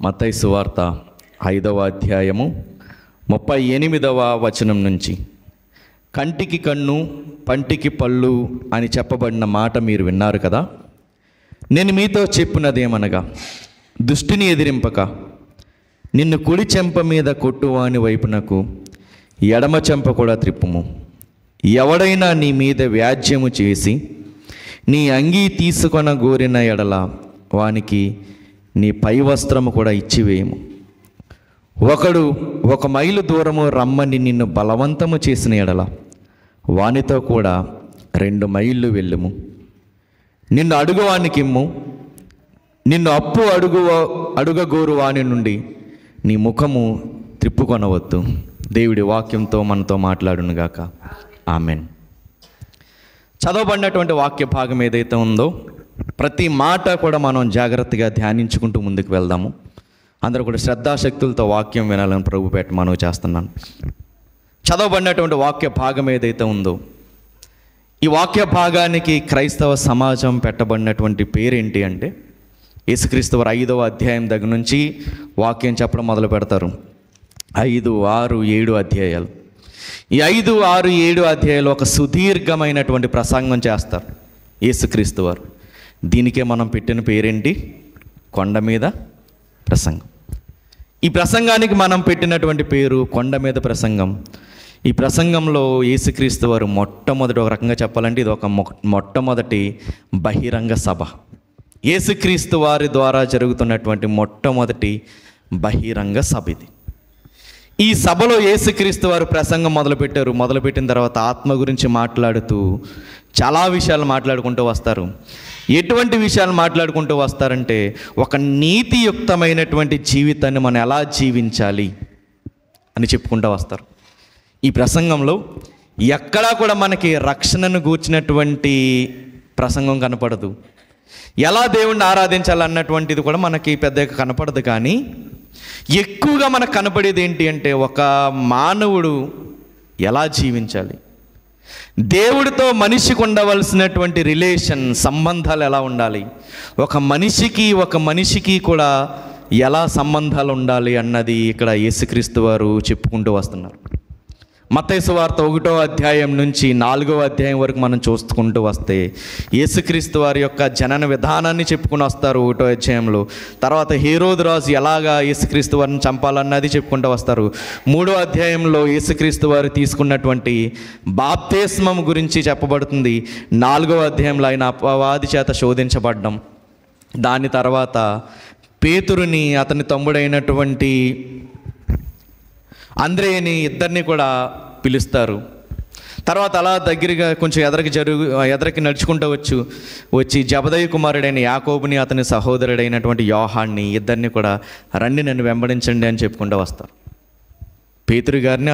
మత్తయి సువార్త 5వ అధ్యాయము 38వ వచనం నుంచి, కంటికి కన్ను పంటికి పళ్ళు అని చెప్పబడిన మాట మీరు విన్నారు కదా. నేను మీతో చెప్పినదేమనగా, దుష్టిని ఎదిరింపక నిన్ను కుడి చెంప మీద కొట్టువాని వైపునకు ఎడమ చెంప కూడా త్రిప్పుము. ఎవడైనా నీ మీద వ్యాజ్యము చేసి నీ అంగీ తీసుకొన గోరిన ఎడల వానికి నీ పై వస్త్రము కూడా ఇచ్చివేయము. ఒకడు 1 మైలు దూరము రమ్మని నిన్ను బలవంతము చేసిన ఎడల వానితో కూడా 2 మైళ్ళు వెళ్ళుము. నిన్ను అడుగువానికి ఇమ్ము. నిన్ను అప్పు అడుగగోరు వాని నుండి నీ ముఖము త్రిప్పుకొనవద్దు. దేవుడి వాక్యంతో మనతో మాట్లాడునుగాక. ఆమెన్. చదవబడినటువంటి వాక్య భాగం ఏదైతే ఉందో ప్రతి మాట కూడా మనం జాగ్రత్తగా ధ్యానించుకుంటూ ముందుకు వెళ్దాము. అందరూ కూడా శ్రద్ధాశక్తులతో వాక్యం వినాలని ప్రభు పేట మనవి చేస్తున్నాను. చదవబడినటువంటి వాక్య భాగం ఏదైతే ఉందో ఈ వాక్య భాగానికి క్రైస్తవ సమాజం పెట్టబడినటువంటి పేరేంటి అంటే, యేసుక్రీస్తు వారు 5వ అధ్యాయం దగ్గర నుంచి వాక్యం చెప్పడం మొదలు పెడతారు. 5, 6, 7 అధ్యాయాలు. ఈ 5, 6, 7 అధ్యాయాలు ఒక సుదీర్ఘమైనటువంటి ప్రసంగం చేస్తారు యేసుక్రీస్తు వారు. దీనికే మనం పెట్టిన పేరేంటి? కొండ మీద ప్రసంగం. ఈ ప్రసంగానికి మనం పెట్టినటువంటి పేరు కొండ మీద ప్రసంగం. ఈ ప్రసంగంలో యేసుక్రీస్తు వారు మొట్టమొదటి, ఒక రకంగా చెప్పాలంటే ఇది ఒక మొట్టమొదటి బహిరంగ సభ. యేసుక్రీస్తు వారి ద్వారా జరుగుతున్నటువంటి మొట్టమొదటి బహిరంగ సభ ఇది. ఈ సభలో యేసుక్రీస్తు వారు ప్రసంగం మొదలుపెట్టారు. మొదలుపెట్టిన తర్వాత ఆత్మ గురించి మాట్లాడుతూ చాలా విషయాలు మాట్లాడుకుంటూ వస్తారు. ఎటువంటి విషయాలు మాట్లాడుకుంటూ వస్తారంటే, ఒక నీతియుక్తమైనటువంటి జీవితాన్ని మనం ఎలా జీవించాలి అని చెప్పుకుంటూ వస్తారు. ఈ ప్రసంగంలో ఎక్కడా కూడా మనకి రక్షణను గూర్చినటువంటి ప్రసంగం కనపడదు. ఎలా దేవుణ్ణి ఆరాధించాలన్నటువంటిది కూడా మనకి పెద్దగా కనపడదు. కానీ ఎక్కువగా మనకు కనపడేది ఏంటి అంటే, ఒక మానవుడు ఎలా జీవించాలి, దేవుడితో మనిషికి ఉండవలసినటువంటి రిలేషన్, సంబంధాలు ఎలా ఉండాలి, ఒక మనిషికి కూడా ఎలా సంబంధాలు ఉండాలి అన్నది ఇక్కడ యేసుక్రీస్తు వారు చెప్పుకుంటూ వస్తున్నారు. మత్తయి సువార్త 1వ అధ్యాయం నుంచి 4వ అధ్యాయం వరకు మనం చూసుకుంటూ వస్తే యేసుక్రీస్తు వారి యొక్క జనన విధానాన్ని చెప్పుకుని వస్తారు 1వ అధ్యాయంలో. తర్వాత హేరోదు రాజు ఎలాగా యేసుక్రీస్తు వారిని చంపాలన్నది చెప్పుకుంటూ వస్తారు. 3వ అధ్యాయంలో యేసుక్రీస్తు వారు తీసుకున్నటువంటి బాప్తిస్మం గురించి చెప్పబడుతుంది. 4వ అధ్యాయంలో ఆయన అపవాది చేత శోధించబడ్డం, దాని తర్వాత పేతురుని, అతని తమ్ముడైనటువంటి అంద్రేయని, ఇద్దరిని కూడా పిలుస్తారు. తర్వాత అలా దగ్గరగా కొంచెం ఎదరికి నడుచుకుంటూ వచ్చి జబదయి కుమారుడైన యాకోబుని, అతని సహోదరుడైనటువంటి యోహాన్ని, ఇద్దరిని కూడా రండి నన్ను వెంబడించండి అని చెప్పుకుంటూ వస్తారు. పేతురు గారిని,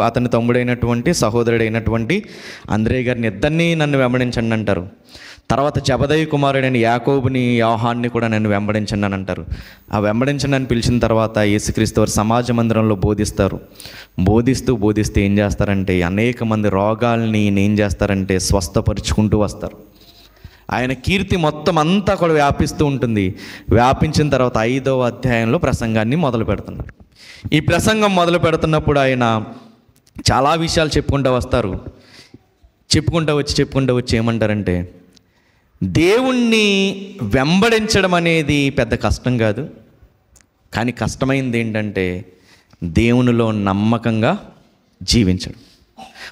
అతని తమ్ముడైనటువంటి సహోదరుడైనటువంటి అంద్రేయ గారిని, ఇద్దరిని నన్ను వెంబడించండి అంటారు. తర్వాత జబదయి కుమారుడైన యాకోబుని, యోహాన్ని కూడా నన్ను వెంబడించండి అని అంటారు. ఆ వెంబడించండి అని పిలిచిన తర్వాత యేసుక్రీస్తు వారు సమాజ మందిరంలో బోధిస్తారు. బోధిస్తూ ఏం చేస్తారంటే, అనేక మంది రోగాల్ని ఏం చేస్తారంటే స్వస్థపరుచుకుంటూ వస్తారు. ఆయన కీర్తి మొత్తం అంతా కూడా వ్యాపిస్తూ ఉంటుంది. వ్యాపించిన తర్వాత 5వ అధ్యాయంలో ప్రసంగాన్ని మొదలు పెడుతున్నారు. ఈ ప్రసంగం మొదలు పెడుతున్నప్పుడు ఆయన చాలా విషయాలు చెప్పుకుంటూ వస్తారు. చెప్పుకుంటూ వచ్చి ఏమంటారంటే, దేవుణ్ణి వెంబడించడం అనేది పెద్ద కష్టం కాదు, కానీ కష్టమైంది ఏంటంటే దేవునిలో నమ్మకంగా జీవించడం.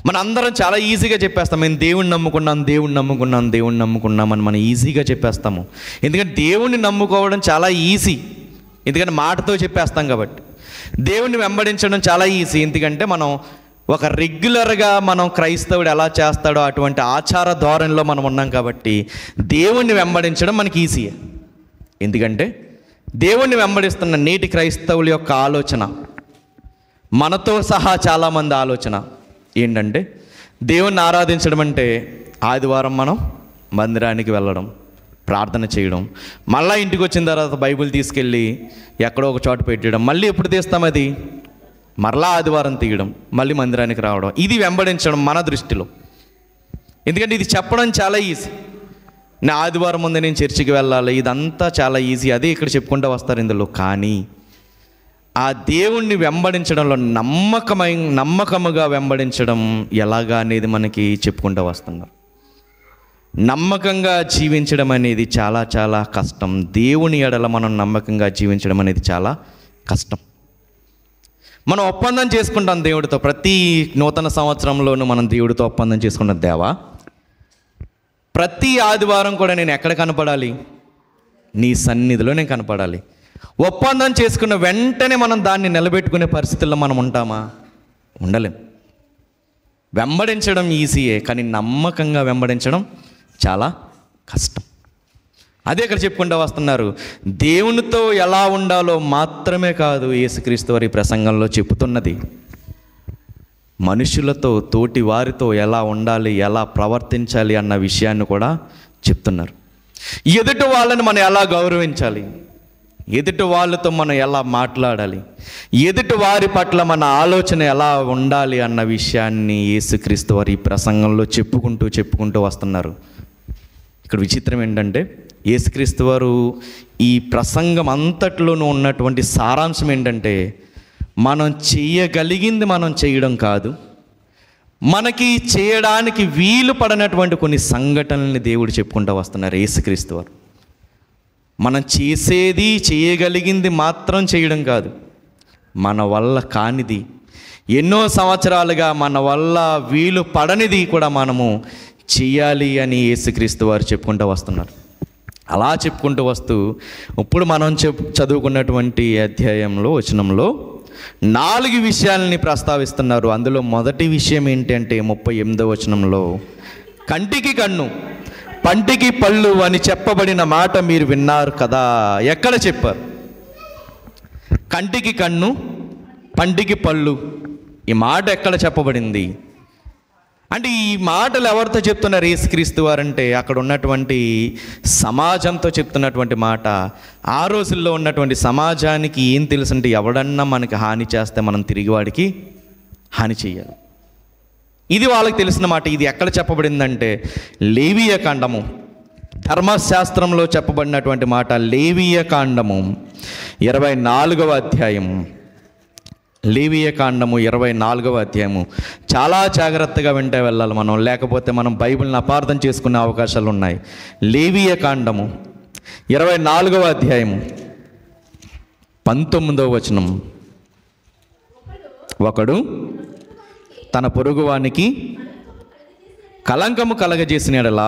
మన అందరం చాలా ఈజీగా చెప్పేస్తాం, మేము దేవుణ్ణి నమ్ముకున్నాం అని మనం ఈజీగా చెప్పేస్తాము. ఎందుకంటే దేవుణ్ణి నమ్ముకోవడం చాలా ఈజీ, ఎందుకంటే మాటతో చెప్పేస్తాం కాబట్టి. దేవుణ్ణి వెంబడించడం చాలా ఈజీ, ఎందుకంటే మనం ఒక రెగ్యులర్గా మనం క్రైస్తవుడు ఎలా చేస్తాడో అటువంటి ఆచార ధోరణిలో మనం ఉన్నాం కాబట్టి దేవుణ్ణి వెంబడించడం మనకి ఈజీయే. ఎందుకంటే దేవుణ్ణి వెంబడిస్తున్న నేటి క్రైస్తవుల యొక్క ఆలోచన, మనతో సహా చాలామంది ఆలోచన ఏంటంటే, దేవుణ్ణి ఆరాధించడం అంటే ఆదివారం మనం మందిరానికి వెళ్ళడం, ప్రార్థన చేయడం, మళ్ళీ ఇంటికి వచ్చిన తర్వాత బైబిల్ తీసుకెళ్ళి ఎక్కడో ఒక చోట పెట్టడం, మళ్ళీ ఎప్పుడు తీస్తాం అది, మరలా ఆదివారం తీయడం, మళ్ళీ మందిరానికి రావడం. ఇది వెంబడించడం మన దృష్టిలో. ఎందుకంటే ఇది చెప్పడం చాలా ఈజీ. నా ఆదివారం ముందు నేను చర్చికి వెళ్ళాలి, ఇదంతా చాలా ఈజీ, అదే ఇక్కడ చెప్పుకుంటూ వస్తారు ఇందులో. కానీ ఆ దేవుణ్ణి వెంబడించడంలో నమ్మకముగా వెంబడించడం ఎలాగా అనేది మనకి చెప్పుకుంటూ వస్తున్నారు. నమ్మకంగా జీవించడం అనేది చాలా చాలా కష్టం. దేవుని ఎడల మనం నమ్మకంగా జీవించడం అనేది చాలా కష్టం. మనం ఒప్పందం చేసుకుంటాం దేవుడితో. ప్రతి నూతన సంవత్సరంలోనూ మనం దేవుడితో ఒప్పందం చేసుకున్న దేవా, ప్రతి ఆదివారం కూడా నేను ఎక్కడ కనపడాలి? నీ సన్నిధిలో నేను కనపడాలి. ఒప్పందం చేసుకున్న వెంటనే మనం దాన్ని నిలబెట్టుకునే పరిస్థితుల్లో మనం ఉంటామా? ఉండలేం. వెంబడించడం ఈజీయే, కానీ నమ్మకంగా వెంబడించడం చాలా కష్టం. అదే ఇక్కడ చెప్పుకుంటూ వస్తున్నారు. దేవునితో ఎలా ఉండాలో మాత్రమే కాదు యేసుక్రీస్తు వారి ప్రసంగంలో చెప్పుతున్నది, మనుషులతో, తోటి వారితో ఎలా ఉండాలి, ఎలా ప్రవర్తించాలి అన్న విషయాన్ని కూడా చెప్తున్నారు. ఎదుటి వాళ్ళని మనం ఎలా గౌరవించాలి, ఎదుటి వాళ్ళతో మనం ఎలా మాట్లాడాలి, ఎదుటి వారి పట్ల మన ఆలోచన ఎలా ఉండాలి అన్న విషయాన్ని యేసుక్రీస్తు వారి ప్రసంగంలో చెప్పుకుంటూ వస్తున్నారు. ఇక్కడ విచిత్రం ఏంటంటే, యేసుక్రీస్తు వారు ఈ ప్రసంగం అంతట్లోనూ ఉన్నటువంటి సారాంశం ఏంటంటే, మనం చేయగలిగింది మనం చేయడం కాదు, మనకి చేయడానికి వీలు పడినటువంటి కొన్ని సంఘటనల్ని దేవుడు చెప్పుకుంటూ వస్తున్నారు యేసుక్రీస్తు వారు. మనం చేయగలిగింది మాత్రం చేయడం కాదు, మన వల్ల కానిది, ఎన్నో సంవత్సరాలుగా మన వల్ల వీలు పడనిది కూడా మనము చెయ్యాలి అని యేసుక్రీస్తు వారు చెప్పుకుంటూ వస్తున్నారు. అలా చెప్పుకుంటూ వస్తూ ఇప్పుడు మనం చదువుకున్నటువంటి అధ్యాయంలో వచనంలో 4 విషయాలని ప్రస్తావిస్తున్నారు. అందులో మొదటి విషయం ఏంటంటే 38వ వచనంలో, కంటికి కన్ను, పంటికి పళ్ళు అని చెప్పబడిన మాట మీరు విన్నారు కదా. ఎక్కడ చెప్పారు? కంటికి కన్ను, పంటికి పళ్ళు, ఈ మాట ఎక్కడ చెప్పబడింది అంటే, ఈ మాటలు ఎవరితో చెప్తున్నారు యేసుక్రీస్తు వారంటే, అక్కడ ఉన్నటువంటి సమాజంతో చెప్తున్నటువంటి మాట. ఆ రోజుల్లో ఉన్నటువంటి సమాజానికి ఏం తెలుసు అంటే, ఎవడన్నా మనకి హాని చేస్తే మనం తిరిగి వాడికి హాని చేయాలి. ఇది వాళ్ళకి తెలిసిన మాట. ఇది ఎక్కడ చెప్పబడిందంటే లేవీయ కాండము, ధర్మశాస్త్రంలో చెప్పబడినటువంటి మాట. లేవీయ కాండము 24వ అధ్యాయం, లేవీయ కాండము 24వ అధ్యాయము. చాలా జాగ్రత్తగా వింటే వెళ్ళాలి మనం, లేకపోతే మనం బైబిల్ని అపార్థం చేసుకునే అవకాశాలు ఉన్నాయి. లేవీయ కాండము 24వ అధ్యాయము 19వ వచనం, ఒకడు తన పొరుగువానికి కలంకము కలగజేసిన యెడల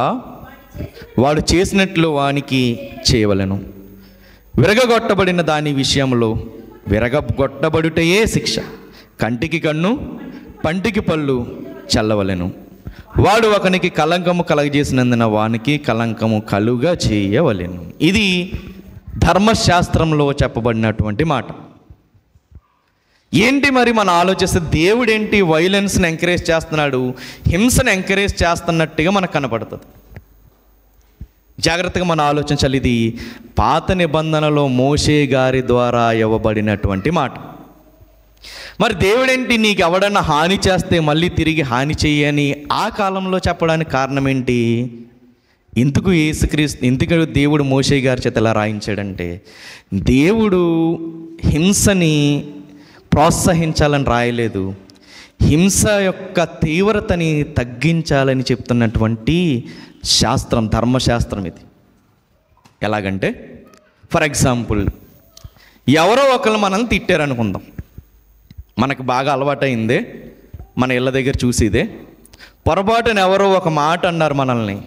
వాడు చేసినట్లు వానికి చేయవలెను. విరగగొట్టబడిన దాని విషయంలో విరగొట్టబడుటయే శిక్ష. కంటికి కన్ను, పంటికి పళ్ళు చల్లవలెను. వాడు ఒకనికి కలంకము కలగజేసినందున వానికి కలంకము కలుగా చేయవలెను. ఇది ధర్మశాస్త్రంలో చెప్పబడినటువంటి మాట. ఏంటి మరి మనం ఆలోచిస్తే, దేవుడు ఏంటి వైలెన్స్ని ఎంకరేజ్ చేస్తున్నాడు, హింసను ఎంకరేజ్ చేస్తున్నట్టుగా మనకు కనపడుతుంది. జాగ్రత్తగా మనం ఆలోచించాలి. ఇది పాత నిబంధనలో మోషే గారి ద్వారా ఇవ్వబడినటువంటి మాట. మరి దేవుడేంటి నీకు ఎవడన్నా హాని చేస్తే మళ్ళీ తిరిగి హాని చెయ్యని ఆ కాలంలో చెప్పడానికి కారణం ఏంటి? ఎందుకు దేవుడు మోషే గారి చేత ఎలా రాయించాడంటే, దేవుడు హింసని ప్రోత్సహించాలని రాయలేదు, హింస యొక్క తీవ్రతని తగ్గించాలని చెప్తున్నటువంటి శాస్త్రం, ధర్మశాస్త్రం ఇది. ఎలాగంటే, ఫర్ ఎగ్జాంపుల్, ఎవరో ఒకరు మనల్ని తిట్టారనుకుందాం. మనకు బాగా అలవాటైందే, మన ఇళ్ళ దగ్గర చూసేదే. పొరపాటున ఎవరో ఒక మాట అన్నారు మనల్ని,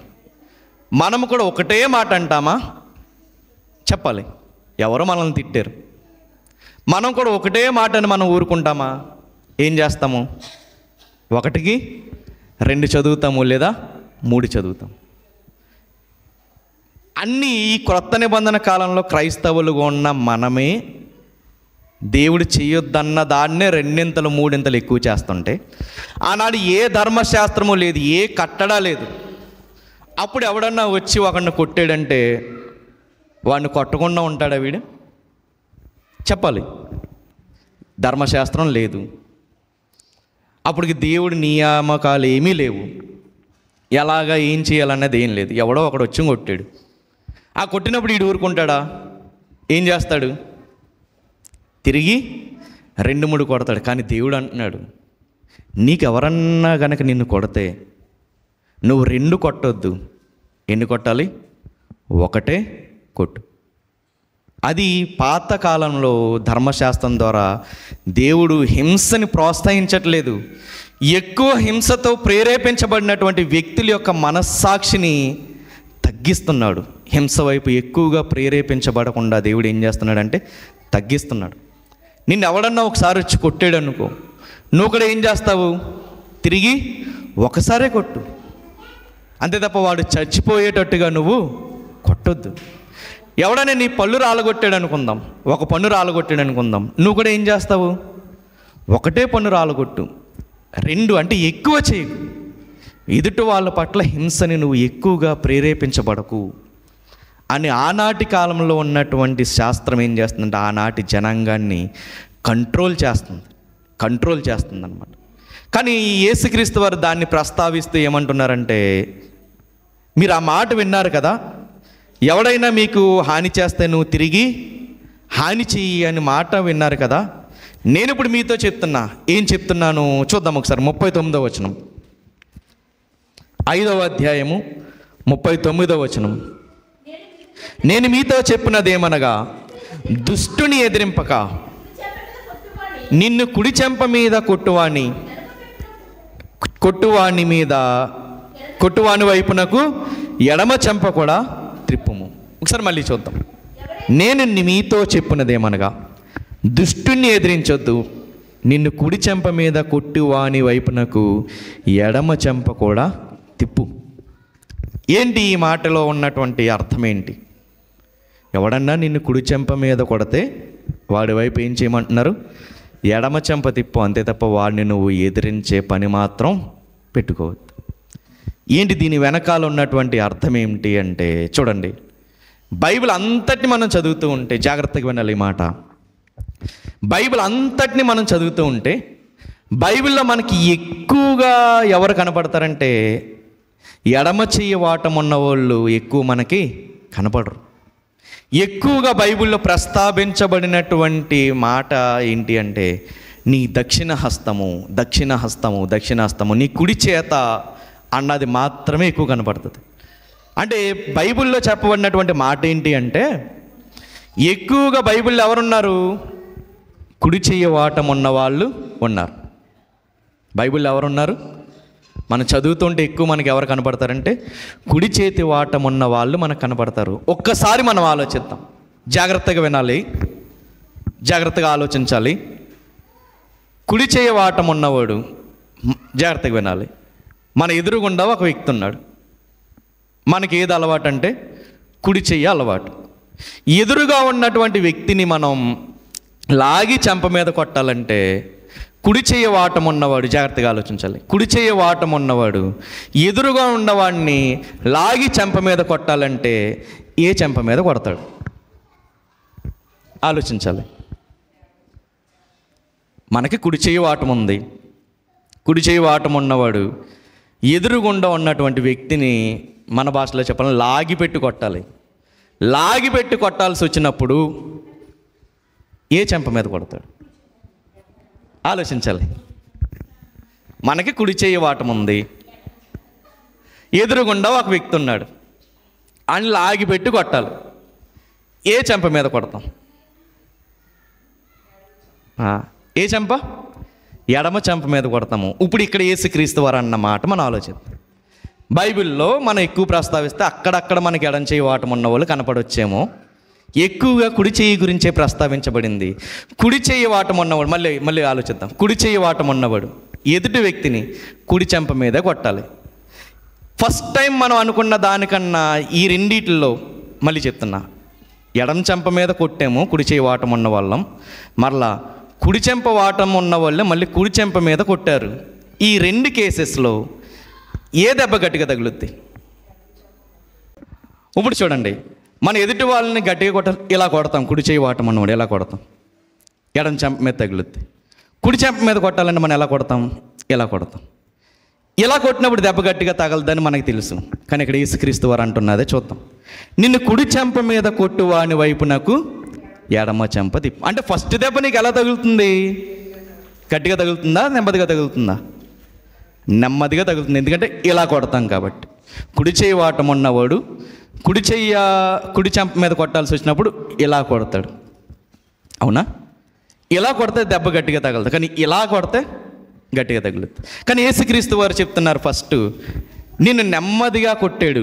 మనము కూడా ఒకటే మాట అంటామా? చెప్పాలి. ఎవరో మనల్ని తిట్టారు, మనం కూడా ఒకటే మాట అని మనం ఊరుకుంటామా? ఏం చేస్తాము? 1కి 2 చదువుతాము, లేదా 3 చదువుతాం. అన్నీ ఈ క్రొత్త నిబంధన కాలంలో క్రైస్తవులుగా ఉన్న మనమే దేవుడు చేయొద్దన్న దాన్నే 2 3 ఎక్కువ చేస్తుంటే, ఆనాడు ఏ ధర్మశాస్త్రము లేదు, ఏ కట్టడా లేదు. అప్పుడు ఎవడన్నా వచ్చి ఒకడిని కొట్టాడంటే వాడిని కొట్టకుండా ఉంటాడా వీడు? చెప్పాలి. ధర్మశాస్త్రం లేదు, అప్పటికి దేవుడి నియామకాలు ఏమీ లేవు, ఎలాగా ఏం చేయాలన్నది ఏం లేదు. ఎవడో ఒకడు వచ్చి కొట్టాడు, ఆ కొట్టినప్పుడు వీడు ఊరుకుంటాడా? ఏం చేస్తాడు? తిరిగి 2-3 కొడతాడు. కానీ దేవుడు అంటున్నాడు, నీకెవరన్నా గనక నిన్ను కొడితే నువ్వు 2 కొట్టొద్దు. ఎన్ని కొట్టాలి? 1 కొట్టు. అది పాతకాలంలో ధర్మశాస్త్రం ద్వారా దేవుడు హింసని ప్రోత్సహించట్లేదు. ఎక్కువ హింసతో ప్రేరేపించబడినటువంటి వ్యక్తుల యొక్క మనస్సాక్షిని తగ్గిస్తున్నాడు. హింస వైపు ఎక్కువగా ప్రేరేపించబడకుండా దేవుడు ఏం చేస్తున్నాడంటే తగ్గిస్తున్నాడు. నిన్ను ఎవడన్నా ఒకసారి వచ్చి కొట్టాడు అనుకో, నువ్వు కూడా ఏం చేస్తావు? తిరిగి ఒకసారే కొట్టు. అంతే తప్ప వాడు చచ్చిపోయేటట్టుగా నువ్వు కొట్టొద్దు. ఎవడైనా నీ పళ్ళు రాలగొట్టాడు అనుకుందాం, ఒక పన్ను రాలగొట్టాడు అనుకుందాం, నువ్వు కూడా ఏం చేస్తావు? 1 పన్ను రాలగొట్టు. 2 అంటే ఎక్కువ చేయకు. ఎదుటి వాళ్ళ పట్ల హింసని నువ్వు ఎక్కువగా ప్రేరేపించబడకు అని ఆనాటి కాలంలో ఉన్నటువంటి శాస్త్రం ఏం చేస్తుందంటే ఆనాటి జనాంగాన్ని కంట్రోల్ చేస్తుంది అన్నమాట. కానీ యేసుక్రీస్తు వారు దాన్ని ప్రస్తావిస్తూ ఏమంటున్నారంటే, మీరు ఆ మాట విన్నారు కదా, ఎవడైనా మీకు హాని చేస్తే నువ్వు తిరిగి హాని చెయ్యి అని మాట విన్నారు కదా, నేను ఇప్పుడు మీతో చెప్తున్నా. ఏం చెప్తున్నాను చూద్దాం ఒకసారి. 39వ వచనం, 5వ అధ్యాయము 39వ వచనం. నేను మీతో చెప్పినదేమనగా, దుష్టుని ఎదిరింపక నిన్ను కుడి చెంప మీద కొట్టువాని వైపునకు ఎడమ చెంప కూడా త్రిప్పుము. ఒకసారి మళ్ళీ చూద్దాం. నేను మీతో చెప్పినదేమనగా, దుష్టుని ఎదిరించొద్దు, నిన్ను కుడి చెంప మీద కొట్టువాని వైపునకు ఎడమ చెంప కూడా తిప్పు. ఏంటి ఈ మాటలో ఉన్నటువంటి అర్థం ఏంటి? ఎవడన్నా నిన్ను కుడి చెంప మీద కొడితే వాడి వైపు ఏం చేయమంటున్నారు? ఎడమ చెంప తిప్పు. అంతే తప్ప వాడిని నువ్వు ఎదిరించే పని మాత్రం పెట్టుకోవద్దు. ఏంటి దీని వెనకాల ఉన్నటువంటి అర్థం ఏమిటి అంటే, చూడండి, బైబిల్ అంతటిని మనం చదువుతూ ఉంటే, జాగ్రత్తగా వినాలి ఈ మాట. బైబిల్ అంతటిని మనం చదువుతూ ఉంటే బైబిల్లో మనకి ఎక్కువగా ఎవరు కనపడతారంటే ఎడమ చెయ్యి వాటం ఉన్న వాళ్ళు ఎక్కువ మనకి కనపడరు. ఎక్కువగా బైబిల్లో ప్రస్తావించబడినటువంటి మాట ఏంటి అంటే, నీ దక్షిణ హస్తము నీ కుడి చేత అన్నది మాత్రమే ఎక్కువ కనపడుతుంది. అంటే బైబిల్లో చెప్పబడినటువంటి మాట ఏంటి అంటే, ఎక్కువగా బైబిల్లో ఎవరున్నారు? కుడి చెయ్యి వాటం ఉన్న వాళ్ళు ఉన్నారు. బైబిల్లో ఎవరున్నారు? మనం చదువుతుంటే ఎక్కువ మనకి ఎవరు కనపడతారంటే కుడి చేతి వాటం ఉన్న వాళ్ళు మనకు కనపడతారు. ఒక్కసారి మనం ఆలోచిద్దాం, జాగ్రత్తగా వినాలి, జాగ్రత్తగా ఆలోచించాలి. కుడి చేయి వాటం ఉన్నవాడు, జాగ్రత్తగా వినాలి, మన ఎదురుగుండా ఒక వ్యక్తి ఉన్నాడు. మనకి ఏది అలవాటు అంటే కుడి చెయ్యి అలవాటు. ఎదురుగా ఉన్నటువంటి వ్యక్తిని మనం లాగి చెంప మీద కొట్టాలంటే కుడి చెయ్యి వాటం ఉన్నవాడు, జాగ్రత్తగా ఆలోచించాలి, కుడి చెయ్యి వాటం ఉన్నవాడు ఎదురుగా ఉన్నవాడిని లాగి చెంప మీద కొట్టాలంటే ఏ చెంప మీద కొడతాడు? ఆలోచించాలి. మనకి కుడి చెయ్యి వాటం ఉంది. కుడి చెయ్యి వాటం ఉన్నవాడు ఎదురుగుండా ఉన్నటువంటి వ్యక్తిని మన భాషలో చెప్పాలని లాగిపెట్టి కొట్టాలి. లాగిపెట్టి కొట్టాల్సి వచ్చినప్పుడు ఏ చెంప మీద కొడతాడు? ఆలోచించాలి. మనకి కుడి చెయ్యి వాటం ఉంది, ఎదురుగుండా ఒక వ్యక్తి ఉన్నాడు, అని లాగిపెట్టి కొట్టాలి. ఏ చెంప మీద కొడతాం? ఏ చెంప? ఎడమ చెంప మీద కొడతాము. ఇప్పుడు ఇక్కడ యేసుక్రీస్తు వారు అన్న మాట మనం ఆలోచిద్దాం. బైబిల్లో మనం ఎక్కువ ప్రస్తావిస్తే అక్కడక్కడ మనకి ఎడం చెయ్యి వాటం ఉన్న వాళ్ళు కనపడొచ్చేమో, ఎక్కువగా కుడి చెయ్యి గురించే ప్రస్తావించబడింది. కుడి చెయ్యి వాటం ఉన్నవాడు, మళ్ళీ ఆలోచిద్దాం. కుడి చెయ్యి వాటం ఉన్నవాడు ఎదుటి వ్యక్తిని కుడి చెంప మీద కొట్టాలి. ఫస్ట్ టైం మనం అనుకున్న దానికన్నా ఈ రెండిట్లో మళ్ళీ చెప్తున్నా, ఎడం చెంప మీద కొట్టాము కుడి చెయ్యి వాటం ఉన్న వాళ్ళం, మరలా కుడి చెంప వాటం ఉన్న వాళ్ళే మళ్ళీ కుడి చెంప మీద కొట్టారు. ఈ 2 కేసెస్లో ఏ దెబ్బ గట్టిగా తగులుద్ది? ఇప్పుడు చూడండి, మన ఎదుటి వాళ్ళని గట్టిగా ఇలా కొడతాం, కుడి చెయ్యి వాటం ఉన్నవాడు ఎలా కొడతాం? ఎడం చెంప మీద తగులుద్ది. కుడి చెంప మీద కొట్టాలంటే మనం ఎలా కొడతాం? ఇలా కొడతాం. ఇలా కొట్టినప్పుడు దెబ్బ గట్టిగా తగలదని మనకు తెలుసు. కానీ ఇక్కడ యేసుక్రీస్తు వారు అంటున్నదే చూద్దాం. నిన్ను కుడి చెంప మీద కొట్టువాని వైపు నాకు ఎడమ చెంప తిప్పు. అంటే ఫస్ట్ దెబ్బ నీకు ఎలా తగులుతుంది? గట్టిగా తగులుతుందా, నెమ్మదిగా తగులుతుందా? నెమ్మదిగా తగులుతుంది. ఎందుకంటే ఇలా కొడతాం కాబట్టి. కుడి చెయ్యి వాటం ఉన్నవాడు కుడి చెంప మీద కొట్టాల్సి వచ్చినప్పుడు ఇలా కొడతాడు, అవునా? ఇలా కొడితే దెబ్బ గట్టిగా తగలదు, కానీ ఇలా కొడితే గట్టిగా తగులుతుంది. కానీ యేసుక్రీస్తు వారు చెప్తున్నారు, ఫస్ట్ నిన్ను నెమ్మదిగా కొట్టాడు,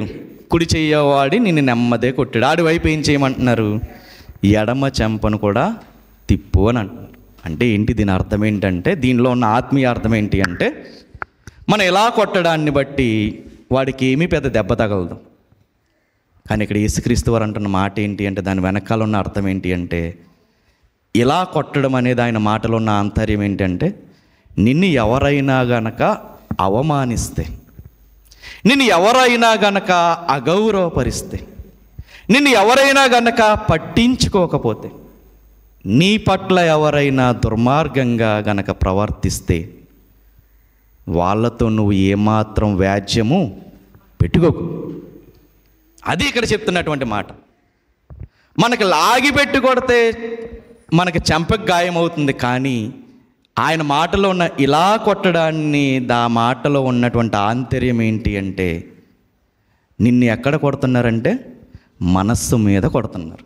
కుడి చెయ్యవాడి నిన్ను నెమ్మదిగా కొట్టాడు, ఆడి వైపు ఏం చేయమంటున్నారు? ఎడమ చెంపను కూడా తిప్పు అని అంటున్నారు. అంటే ఏంటి దీని అర్థం ఏంటంటే, దీనిలో ఉన్న ఆత్మీయ అర్థం ఏంటి అంటే, మనం ఇలా కొట్టడాన్ని బట్టి వాడికి ఏమీ పెద్ద దెబ్బ తగలదు. కానీ ఇక్కడ యేసుక్రీస్తు వారు అంటున్న మాట ఏంటి అంటే, దాని వెనకాల ఉన్న అర్థం ఏంటి అంటే, ఇలా కొట్టడం అనేది ఆయన మాటలో ఉన్న ఆంతర్యం ఏంటంటే, నిన్ను ఎవరైనా గనక అవమానిస్తే, నిన్ను ఎవరైనా గనక అగౌరవపరిస్తే, నిన్ను ఎవరైనా గనక పట్టించుకోకపోతే, నీ పట్ల ఎవరైనా దుర్మార్గంగా గనక ప్రవర్తిస్తే వాళ్ళతో నువ్వు ఏమాత్రం వ్యాజ్యము పెట్టుకోకు. అది ఇక్కడ చెప్తున్నటువంటి మాట. మనకు లాగి పెట్టి కొడితే మనకి చెంపకు గాయం అవుతుంది, కానీ ఆయన మాటలో ఉన్న ఇలా కొట్టడాన్ని, ఆ మాటలో ఉన్నటువంటి ఆంతర్యం ఏంటి అంటే, నిన్ను ఎక్కడ కొడుతున్నారంటే మనస్సు మీద కొడుతున్నారు.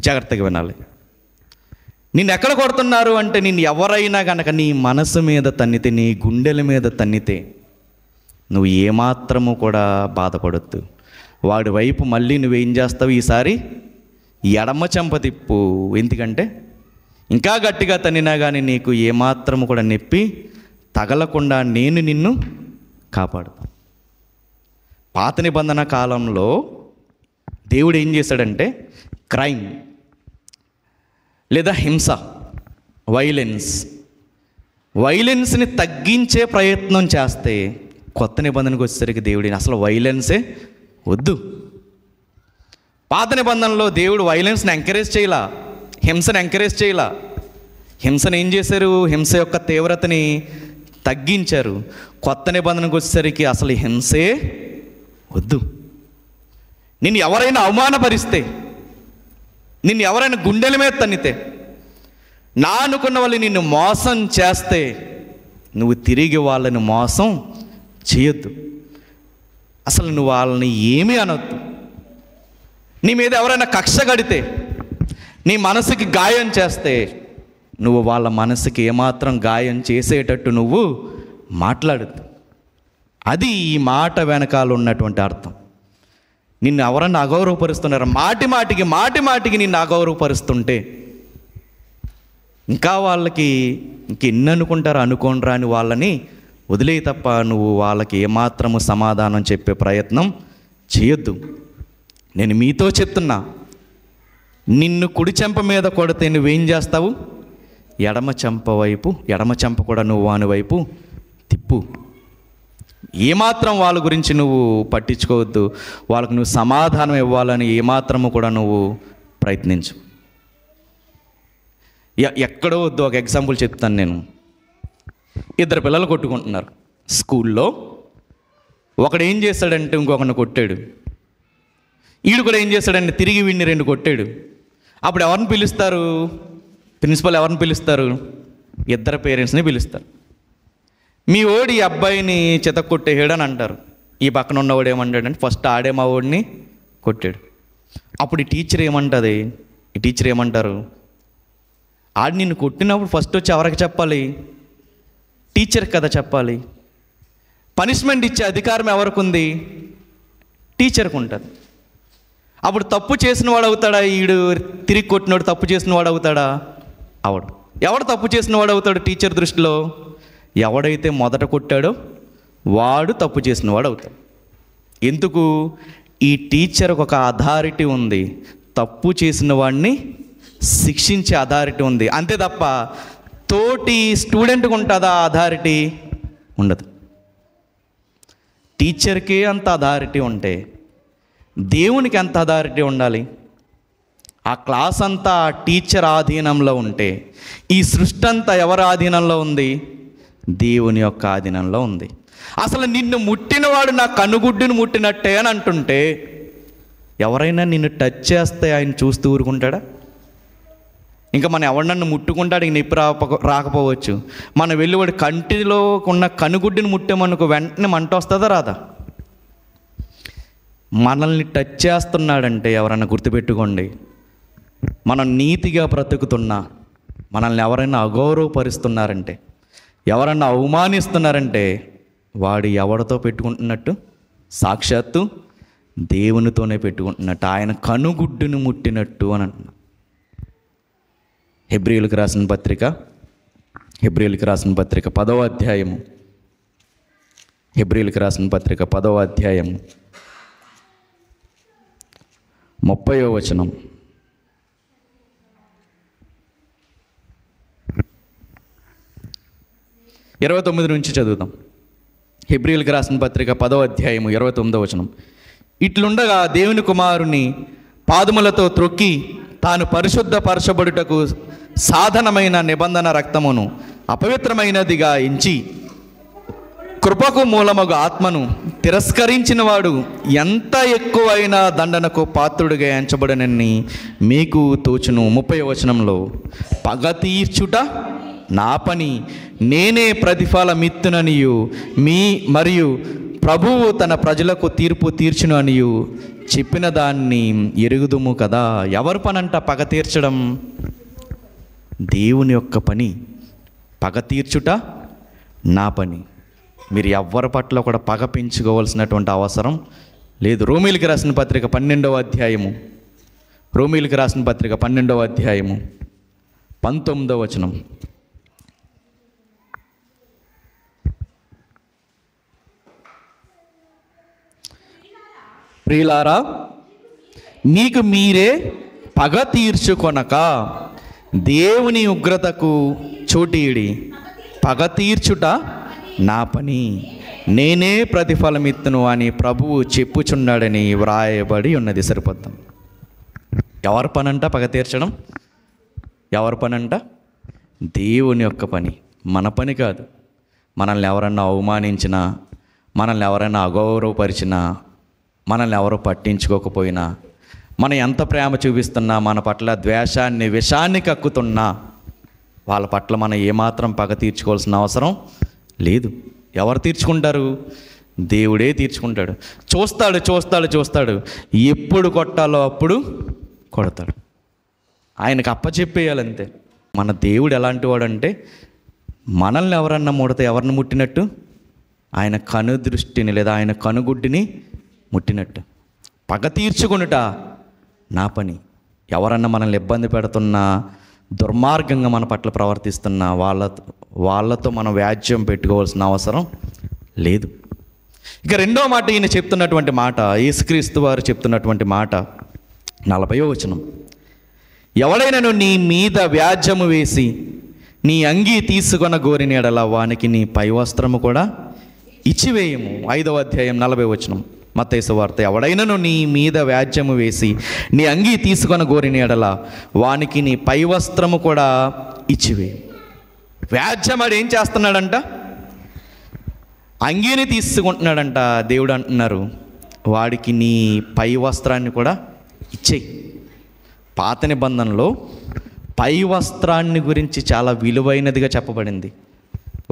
జాగ్రత్తగా వినాలి. నిన్ను ఎక్కడ కొడుతున్నారు అంటే, నిన్ను ఎవరైనా కనుక నీ మనసు మీద తన్నితే, నీ గుండెల మీద తన్నితే నువ్వు ఏమాత్రము కూడా బాధపడొద్దు. వాడి వైపు మళ్ళీ నువ్వేం చేస్తావు? ఈసారి ఎడమ చెంప తిప్పు. ఎందుకంటే ఇంకా గట్టిగా తన్నినా కానీ నీకు ఏమాత్రము కూడా నొప్పి తగలకుండా నేను నిన్ను కాపాడుతాను. పాత నిబంధన కాలంలో దేవుడు ఏం చేశాడంటే, క్రైమ్ లేదా హింస, వైలెన్స్ని తగ్గించే ప్రయత్నం చేస్తే, కొత్త నిబంధనకు వచ్చేసరికి దేవుడిని అసలు వైలెన్సే వద్దు. పాత నిబంధనలో దేవుడు వైలెన్స్ని ఎంకరేజ్ చేయలా, హింసను ఎంకరేజ్ చేయలా. హింసను ఏం చేశారు? హింస యొక్క తీవ్రతని తగ్గించారు. కొత్త నిబంధనకు వచ్చేసరికి అసలు హింసే వద్దు. నిన్ను ఎవరైనా అవమానపరిస్తే, నిన్ను ఎవరైనా గుండెల మీద తన్నితే, నా అనుకున్న వాళ్ళు నిన్ను మోసం చేస్తే, నువ్వు తిరిగి వాళ్ళని మోసం చేయొద్దు. అసలు నువ్వు వాళ్ళని ఏమీ అనొద్దు. నీ మీద ఎవరైనా కక్ష కడితే, నీ మనసుకి గాయం చేస్తే, నువ్వు వాళ్ళ మనసుకి ఏమాత్రం గాయం చేసేటట్టు నువ్వు మాట్లాడద్దు. అది ఈ మాట వెనకాల ఉన్నటువంటి అర్థం. నిన్ను ఎవరన్నా అగౌరవపరుస్తున్నారు, మాటి మాటికి నిన్ను అగౌరవపరుస్తుంటే, ఇంకా వాళ్ళకి ఇంకెన్ని అనుకుంటారు అనుకోనరా అని వాళ్ళని వదిలే తప్ప నువ్వు వాళ్ళకి ఏమాత్రము సమాధానం చెప్పే ప్రయత్నం చేయొద్దు. నేను మీతో చెప్తున్నా, నిన్ను కుడి చెంప మీద కొడితే నువ్వేం చేస్తావు? ఎడమ చెంప కూడా నువ్వు వాని వైపు తిప్పు. ఏమాత్రం వాళ్ళ గురించి నువ్వు పట్టించుకోవద్దు. వాళ్ళకు నువ్వు సమాధానం ఇవ్వాలని ఏమాత్రము కూడా నువ్వు ప్రయత్నించు. ఎక్కడో వద్దు. ఒక ఎగ్జాంపుల్ చెప్తాను నేను. ఇద్దరు పిల్లలు కొట్టుకుంటున్నారు స్కూల్లో. ఒకడు ఏం చేశాడంటే ఇంకొకరిని కొట్టాడు. వీడు కూడా ఏం చేశాడంటే తిరిగి వీడిని 2 కొట్టాడు. అప్పుడు ఎవరిని పిలుస్తారు? ప్రిన్సిపల్ ఎవరిని పిలుస్తారు? ఇద్దరు పేరెంట్స్ని పిలుస్తారు. మీ ఓడి ఈ అబ్బాయిని చితక్కొట్టేసాడు అని అంటారు. ఈ పక్కన ఉన్నవాడు ఏమంటాడంటే, ఫస్ట్ ఆడే మా ఓడిని కొట్టాడు. అప్పుడు ఈ టీచర్ ఏమంటారు? ఆడు నిన్ను కొట్టినప్పుడు ఫస్ట్ వచ్చి ఎవరికి చెప్పాలి? టీచర్ కదా చెప్పాలి. పనిష్మెంట్ ఇచ్చే అధికారం ఎవరికి ఉంది? టీచర్కి ఉంటుంది. అప్పుడు తప్పు చేసిన వాడు అవుతాడా? ఈడు తిరిగి కొట్టినవాడు తప్పు చేసిన వాడు అవుతాడా? అవడు. ఎవడు తప్పు చేసిన వాడు అవుతాడు టీచర్ దృష్టిలో? ఎవడైతే మొదట కొట్టాడో వాడు తప్పు చేసిన వాడు అవుతాడు. ఎందుకు? ఈ టీచర్కి ఒక అథారిటీ ఉంది, తప్పు చేసిన వాడిని శిక్షించే అథారిటీ ఉంది. అంతే తప్ప తోటి స్టూడెంట్కి ఉంటుందా అథారిటీ? ఉండదు. టీచర్కే అంత అథారిటీ ఉంటే దేవునికి ఎంత అథారిటీ ఉండాలి? ఆ క్లాస్ అంతా ఆ టీచర్ ఆధీనంలో ఉంటే, ఈ సృష్టి అంతా ఎవరి ఆధీనంలో ఉంది? దేవుని యొక్క ఆధీనంలో ఉంది. అసలు నిన్ను ముట్టినవాడు నా కనుగుడ్డును ముట్టినట్టే అని అంటుంటే, ఎవరైనా నిన్ను టచ్ చేస్తే ఆయన చూస్తూ ఊరుకుంటాడా? ఇంకా మనం ఎవరినన్ను ముట్టుకుంటాడు నొప్పి రాకపోవచ్చు. మనం వెళ్ళి వాడి కంటిలో ఉన్న కనుగుడ్డిని ముట్టామనుకో వెంటనే మంట వస్తుందా రాదా? మనల్ని టచ్ చేస్తున్నాడంటే ఎవరన్నా గుర్తుపెట్టుకోండి, మనం నీతిగా బ్రతుకుతున్నా, మనల్ని ఎవరైనా అగౌరవపరుస్తున్నారంటే, ఎవరన్నా అవమానిస్తున్నారంటే వాడు ఎవరితో పెట్టుకుంటున్నట్టు? సాక్షాత్తు దేవునితోనే పెట్టుకుంటున్నట్టు, ఆయన కనుగుడ్డును ముట్టినట్టు అని అంటున్నా. హెబ్రీయులకు రాసిన పత్రిక 10వ అధ్యాయము, హెబ్రీయులకు రాసిన పత్రిక 10వ అధ్యాయము 30వ వచనం. ఇరవై 29 నుంచి చదువుతాం. హెబ్రీయులకు రాసిన పత్రిక 10వ అధ్యాయము 29వ వచనం. ఇట్లుండగా దేవుని కుమారుని పాదములతో త్రొక్కి తాను పరిశుద్ధపరచబడుటకు సాధనమైన నిబంధన రక్తమును అపవిత్రమైనదిగా ఎంచి కృపకు మూలమగు ఆత్మను తిరస్కరించిన వాడు ఎంత ఎక్కువైన దండనకు పాత్రుడిగా ఎంచబడనని మీకు తోచును. 30వ వచనంలో, పగ తీర్చుట నా పని, నేనే ప్రతిఫలమిత్తుననియు మరియు ప్రభువు తన ప్రజలకు తీర్పు తీర్చును అనియు చెప్పిన దాన్ని ఎరుగుదుము కదా. ఎవరి పని అంట పగ తీర్చడం? దేవుని యొక్క పని. పగ తీర్చుట నా పని. మీరు ఎవరి పట్ల కూడా పగ పెంచుకోవాల్సినటువంటి అవసరం లేదు. రోమీయులకు రాసిన పత్రిక 12వ అధ్యాయము, రోమీయులకు రాసిన పత్రిక 12వ అధ్యాయము 19వ వచనం. ప్రియులారా, మీకు మీరే పగ తీర్చుకొనక దేవుని ఉగ్రతకు చోటీడి, పగ తీర్చుట నా పని, నేనే ప్రతిఫలమిత్తును అని ప్రభువు చెప్పుచున్నాడని వ్రాయబడి ఉన్నది. సరిపోద్దాం. ఎవరి పనంట పగ తీర్చడం? ఎవరి పనంట? దేవుని యొక్క పని, మన పని కాదు. మనల్ని ఎవరన్నా అవమానించినా, మనల్ని ఎవరైనా అగౌరవపరిచినా, మనల్ని ఎవరో పట్టించుకోకపోయినా, మనం ఎంత ప్రేమ చూపిస్తున్నా, మన పట్ల ద్వేషాన్ని విషాన్ని కక్కుతున్నా, వాళ్ళ పట్ల మనం ఏమాత్రం పగ తీర్చుకోవాల్సిన అవసరం లేదు. ఎవరు తీర్చుకుంటారు? దేవుడే తీర్చుకుంటాడు. చూస్తాడు, ఎప్పుడు కొట్టాలో అప్పుడు కొడతాడు. ఆయనకు అప్పచెప్పేయాలంతే. మన దేవుడు ఎలాంటి వాడంటే, మనల్ని ఎవరన్నా ముడితే ఎవరిని ముట్టినట్టు? ఆయన కను దృష్టిని లేదా ఆయన కనుగుడ్డిని ముట్టినట్టు. పగ తీర్చుకొనుట నా పని. ఎవరన్నా మనల్ని ఇబ్బంది పెడుతున్నా, దుర్మార్గంగా మన పట్ల ప్రవర్తిస్తున్నా వాళ్ళతో మనం వ్యాజ్యం పెట్టుకోవాల్సిన అవసరం లేదు. ఇక రెండో మాట ఈయన చెప్తున్నటువంటి మాట, యేసుక్రీస్తు వారు చెప్తున్నటువంటి మాట 40వ వచనం. ఎవడైనను నీ మీద వ్యాజ్యము వేసి నీ అంగీ తీసుకొన గోరిన ఎడల వానికి నీ పై వస్త్రము కూడా ఇచ్చివేయము. 5వ అధ్యాయం 40వ వచనం మత్తయి సువార్త. ఎవడైనను నీ మీద వ్యాజ్యము వేసి నీ అంగీ తీసుకొని గోరిన ఎడల వానికి నీ పై వస్త్రము కూడా ఇచ్చివేయము. వ్యాజ్యమాడు ఏం చేస్తున్నాడంట? అంగీని తీసుకుంటున్నాడంట. దేవుడు అంటున్నారు, వాడికి నీ పై వస్త్రాన్ని కూడా ఇచ్చేయి. పాత నిబంధనలో పై వస్త్రాన్ని గురించి చాలా విలువైనదిగా చెప్పబడింది.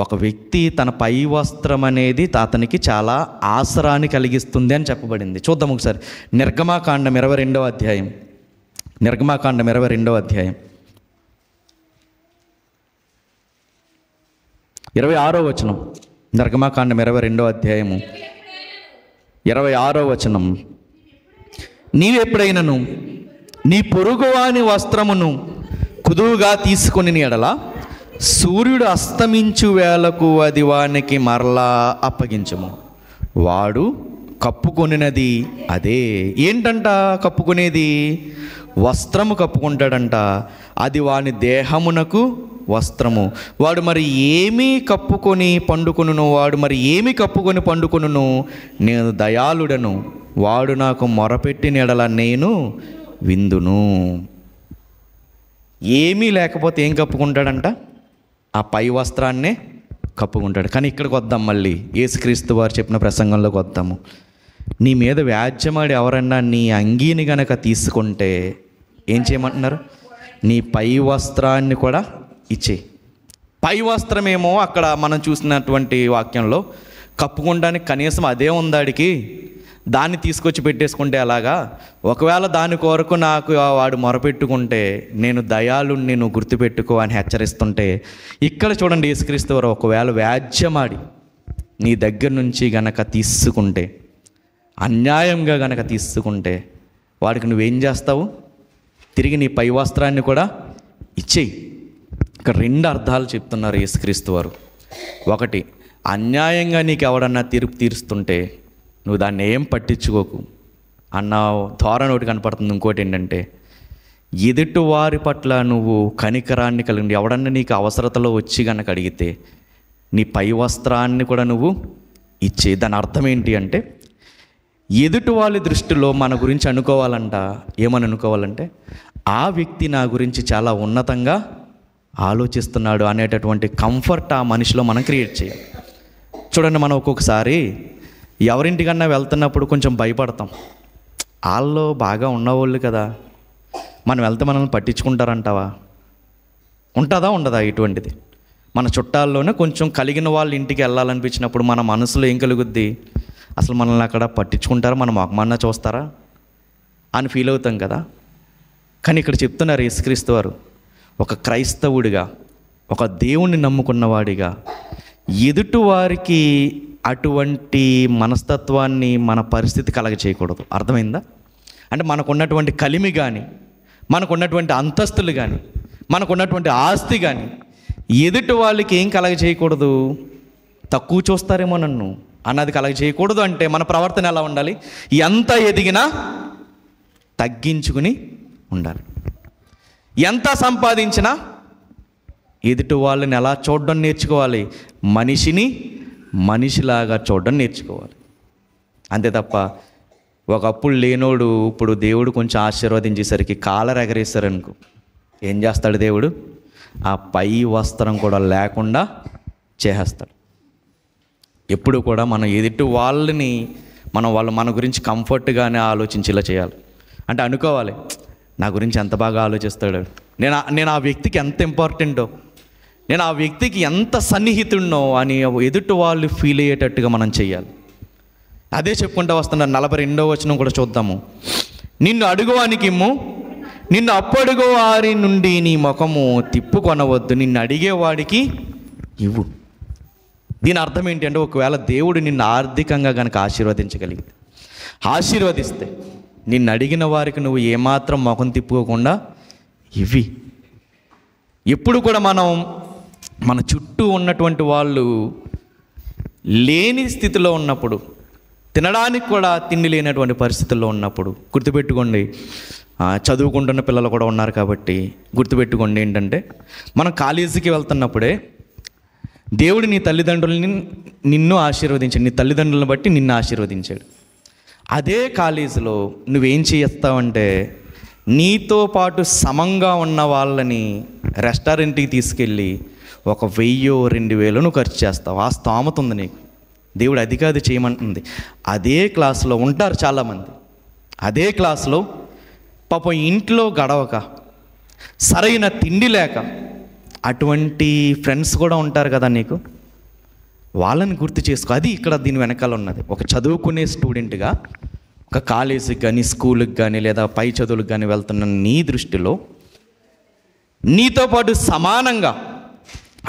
ఒక వ్యక్తి తన పై వస్త్రం అనేది అతనికి చాలా ఆసరాన్ని కలిగిస్తుంది అని చెప్పబడింది. చూద్దాం ఒకసారి. నిర్గమాకాండం 22వ అధ్యాయం, నిర్గమాకాండం 22వ అధ్యాయం 26వ వచనం. నిర్గమాకాండం 22వ అధ్యాయము 26వ వచనం. నీవెప్పుడైనను నీ పొరుగువాని వస్త్రమును కుదువుగా తీసుకొని ఎడల సూర్యుడు అస్తమించు వేళకు అది వానికి మరలా అప్పగించము. వాడు కప్పుకొనినది అదే. ఏంటంట కప్పుకునేది? వస్త్రము కప్పుకుంటాడంట. అది వాని దేహమునకు వస్త్రము. వాడు మరి ఏమీ కప్పుకొని పండుకొనును? నేను దయాళుడను, వాడు నాకు మొరపెట్టిన ఎడల నేను విందును. ఏమీ లేకపోతే ఏం కప్పుకుంటాడంట? ఆ పై వస్త్రాన్నే కప్పుకుంటాడు. కానీ ఇక్కడికి వద్దాం, మళ్ళీ యేసుక్రీస్తు వారు చెప్పిన ప్రసంగంలోకి వద్దాము. నీ మీద వ్యాజ్యమాడి ఎవరన్నా నీ అంగీని గనక తీసుకుంటే ఏం చేయమంటున్నారు? నీ పై వస్త్రాన్ని కూడా ఇచ్చేయి. పై వస్త్రమేమో అక్కడ మనం చూసినటువంటి వాక్యంలో కప్పుకోవడానికి కనీసం అదే ఉందాడికి, దాన్ని తీసుకొచ్చి పెట్టేసుకుంటే అలాగా. ఒకవేళ దాని కొరకు నాకు వాడు మొరపెట్టుకుంటే నేను దయాళుణ్ణి నువ్వు గుర్తుపెట్టుకో అని హెచ్చరిస్తుంటే, ఇక్కడ చూడండి యేసుక్రీస్తు వారు ఒకవేళ వ్యాజ్యమాడి నీ దగ్గర నుంచి గనక తీసుకుంటే, అన్యాయంగా గనక తీసుకుంటే వాడికి నువ్వేం చేస్తావు? తిరిగి నీ పై వస్త్రాన్ని కూడా ఇచ్చేయి. ఇక్కడ 2 అర్థాలు చెప్తున్నారు యేసుక్రీస్తు వారు. ఒకటి, అన్యాయంగా నీకు ఎవడన్నా తీర్పు తీరుస్తుంటే నువ్వు దాన్ని ఏం పట్టించుకోకు అన్న ధోరణి ఒకటి కనపడుతుంది. ఇంకోటి ఏంటంటే, ఎదుటి వారి పట్ల నువ్వు కనికరాన్ని కలిగి ఎవడన్నా నీకు అవసరతలో వచ్చి కనుక అడిగితే నీ పై వస్త్రాన్ని కూడా నువ్వు ఇచ్చే. దాని అర్థం ఏంటి అంటే, ఎదుటి వాళ్ళ దృష్టిలో మన గురించి అనుకోవాలంట. ఏమని అనుకోవాలంటే, ఆ వ్యక్తి నా గురించి చాలా ఉన్నతంగా ఆలోచిస్తున్నాడు అనేటటువంటి కంఫర్ట్ ఆ మనిషిలో మనం క్రియేట్ చేయాలి. చూడండి, మనం ఒక్కొక్కసారి ఎవరింటికన్నా వెళ్తున్నప్పుడు కొంచెం భయపడతాం. వాళ్ళు బాగా ఉన్నవాళ్ళు కదా, మనం వెళ్తే మనల్ని పట్టించుకుంటారంటావా? ఉంటుందా ఉండదా? ఇటువంటిది మన చుట్టాల్లోనే కొంచెం కలిగిన వాళ్ళ ఇంటికి వెళ్ళాలనిపించినప్పుడు మన మనసులో ఏం కలుగుద్ది? అసలు మనల్ని అక్కడ పట్టించుకుంటారా, మన మొహమన్నా చూస్తారా అని ఫీల్ అవుతాం కదా. కానీ ఇక్కడ చెప్తున్నారు యేసుక్రీస్తు వారు, ఒక క్రైస్తవుడిగా, ఒక దేవుణ్ణి నమ్ముకున్నవాడిగా ఎదుటి వారికి అటువంటి మనస్తత్వాన్ని మన పరిస్థితి కలగ చేయకూడదు. అర్థమైందా? అంటే మనకున్నటువంటి కలిమి కానీ, మనకున్నటువంటి అంతస్తులు కానీ, మనకున్నటువంటి ఆస్తి కానీ ఎదుటి వాళ్ళకి ఏం కలగ చేయకూడదు? తక్కువ చూస్తారేమో నన్ను అన్నది కలగ చేయకూడదు. అంటే మన ప్రవర్తన ఎలా ఉండాలి? ఎంత ఎదిగినా తగ్గించుకుని ఉండాలి. ఎంత సంపాదించినా ఎదుటి వాళ్ళని ఎలా చూడడం నేర్చుకోవాలి? మనిషిని మనిషిలాగా చూడడం నేర్చుకోవాలి. అంతే తప్ప ఒకప్పుడు లేనోడు ఇప్పుడు దేవుడు కొంచెం ఆశీర్వదించేసరికి కాలర్ ఎగరేస్తారనుకో, ఏం చేస్తాడు దేవుడు? ఆ పై వస్త్రం కూడా లేకుండా చేసేస్తాడు. ఎప్పుడు కూడా మనం ఎదుటి వాళ్ళని వాళ్ళు మన గురించి కంఫర్ట్గానే ఆలోచించేలా చేయాలి. అంటే అనుకోవాలి, నా గురించి ఎంత బాగా ఆలోచిస్తాడు, నేను ఆ వ్యక్తికి ఎంత ఇంపార్టెంటో, నేను ఆ వ్యక్తికి ఎంత సన్నిహితుడినో అని ఎదుటి వాళ్ళు ఫీల్ అయ్యేటట్టుగా మనం చేయాలి. అదే చెప్పుకుంటూ వస్తున్నారు. 42వ వచనం కూడా చూద్దాము. నిన్ను అడుగువానికి ఇమ్ము, నిన్ను అప్పడుగు వారి నుండి నీ ముఖము తిప్పుకొనవద్దు, నిన్ను అడిగేవాడికి ఇవ్వు. దీని అర్థం ఏంటి అంటే, ఒకవేళ దేవుడు నిన్ను ఆర్థికంగా కనుక ఆశీర్వదిస్తే నిన్ను అడిగిన వారికి నువ్వు ఏమాత్రం ముఖం తిప్పుకోకుండా ఇవి. ఎప్పుడు కూడా మన చుట్టూ ఉన్నటువంటి వాళ్ళు లేని స్థితిలో ఉన్నప్పుడు, తినడానికి కూడా తిండి లేనటువంటి పరిస్థితుల్లో ఉన్నప్పుడు గుర్తుపెట్టుకోండి. చదువుకుంటున్న పిల్లలు కూడా ఉన్నారు కాబట్టి గుర్తుపెట్టుకోండి ఏంటంటే, మనం కాలేజీకి వెళ్తున్నప్పుడే దేవుడు నీ తల్లిదండ్రులని నిన్ను ఆశీర్వదించాడు, నీ తల్లిదండ్రులను బట్టి నిన్ను ఆశీర్వదించాడు. అదే కాలేజీలో నువ్వేం చేస్తావంటే, నీతో పాటు సమంగా ఉన్న వాళ్ళని రెస్టారెంట్కి తీసుకెళ్ళి 1,000-2,000 నువ్వు ఖర్చు చేస్తావు. ఆ స్తోమత ఉంది నీకు. దేవుడు అది కాదు చేయమంటుంది. అదే క్లాసులో ఉంటారు చాలామంది, అదే క్లాసులో పాపం ఇంట్లో గడవక, సరైన తిండి లేక అటువంటి ఫ్రెండ్స్ కూడా ఉంటారు కదా నీకు. వాళ్ళని గుర్తు చేసుకో. అది ఇక్కడ దీని వెనకాల ఉన్నది. ఒక చదువుకునే స్టూడెంట్గా ఒక కాలేజీకి కానీ, స్కూల్కి కానీ, లేదా పై చదువులకు కానీ వెళ్తున్న నీ దృష్టిలో నీతో పాటు సమానంగా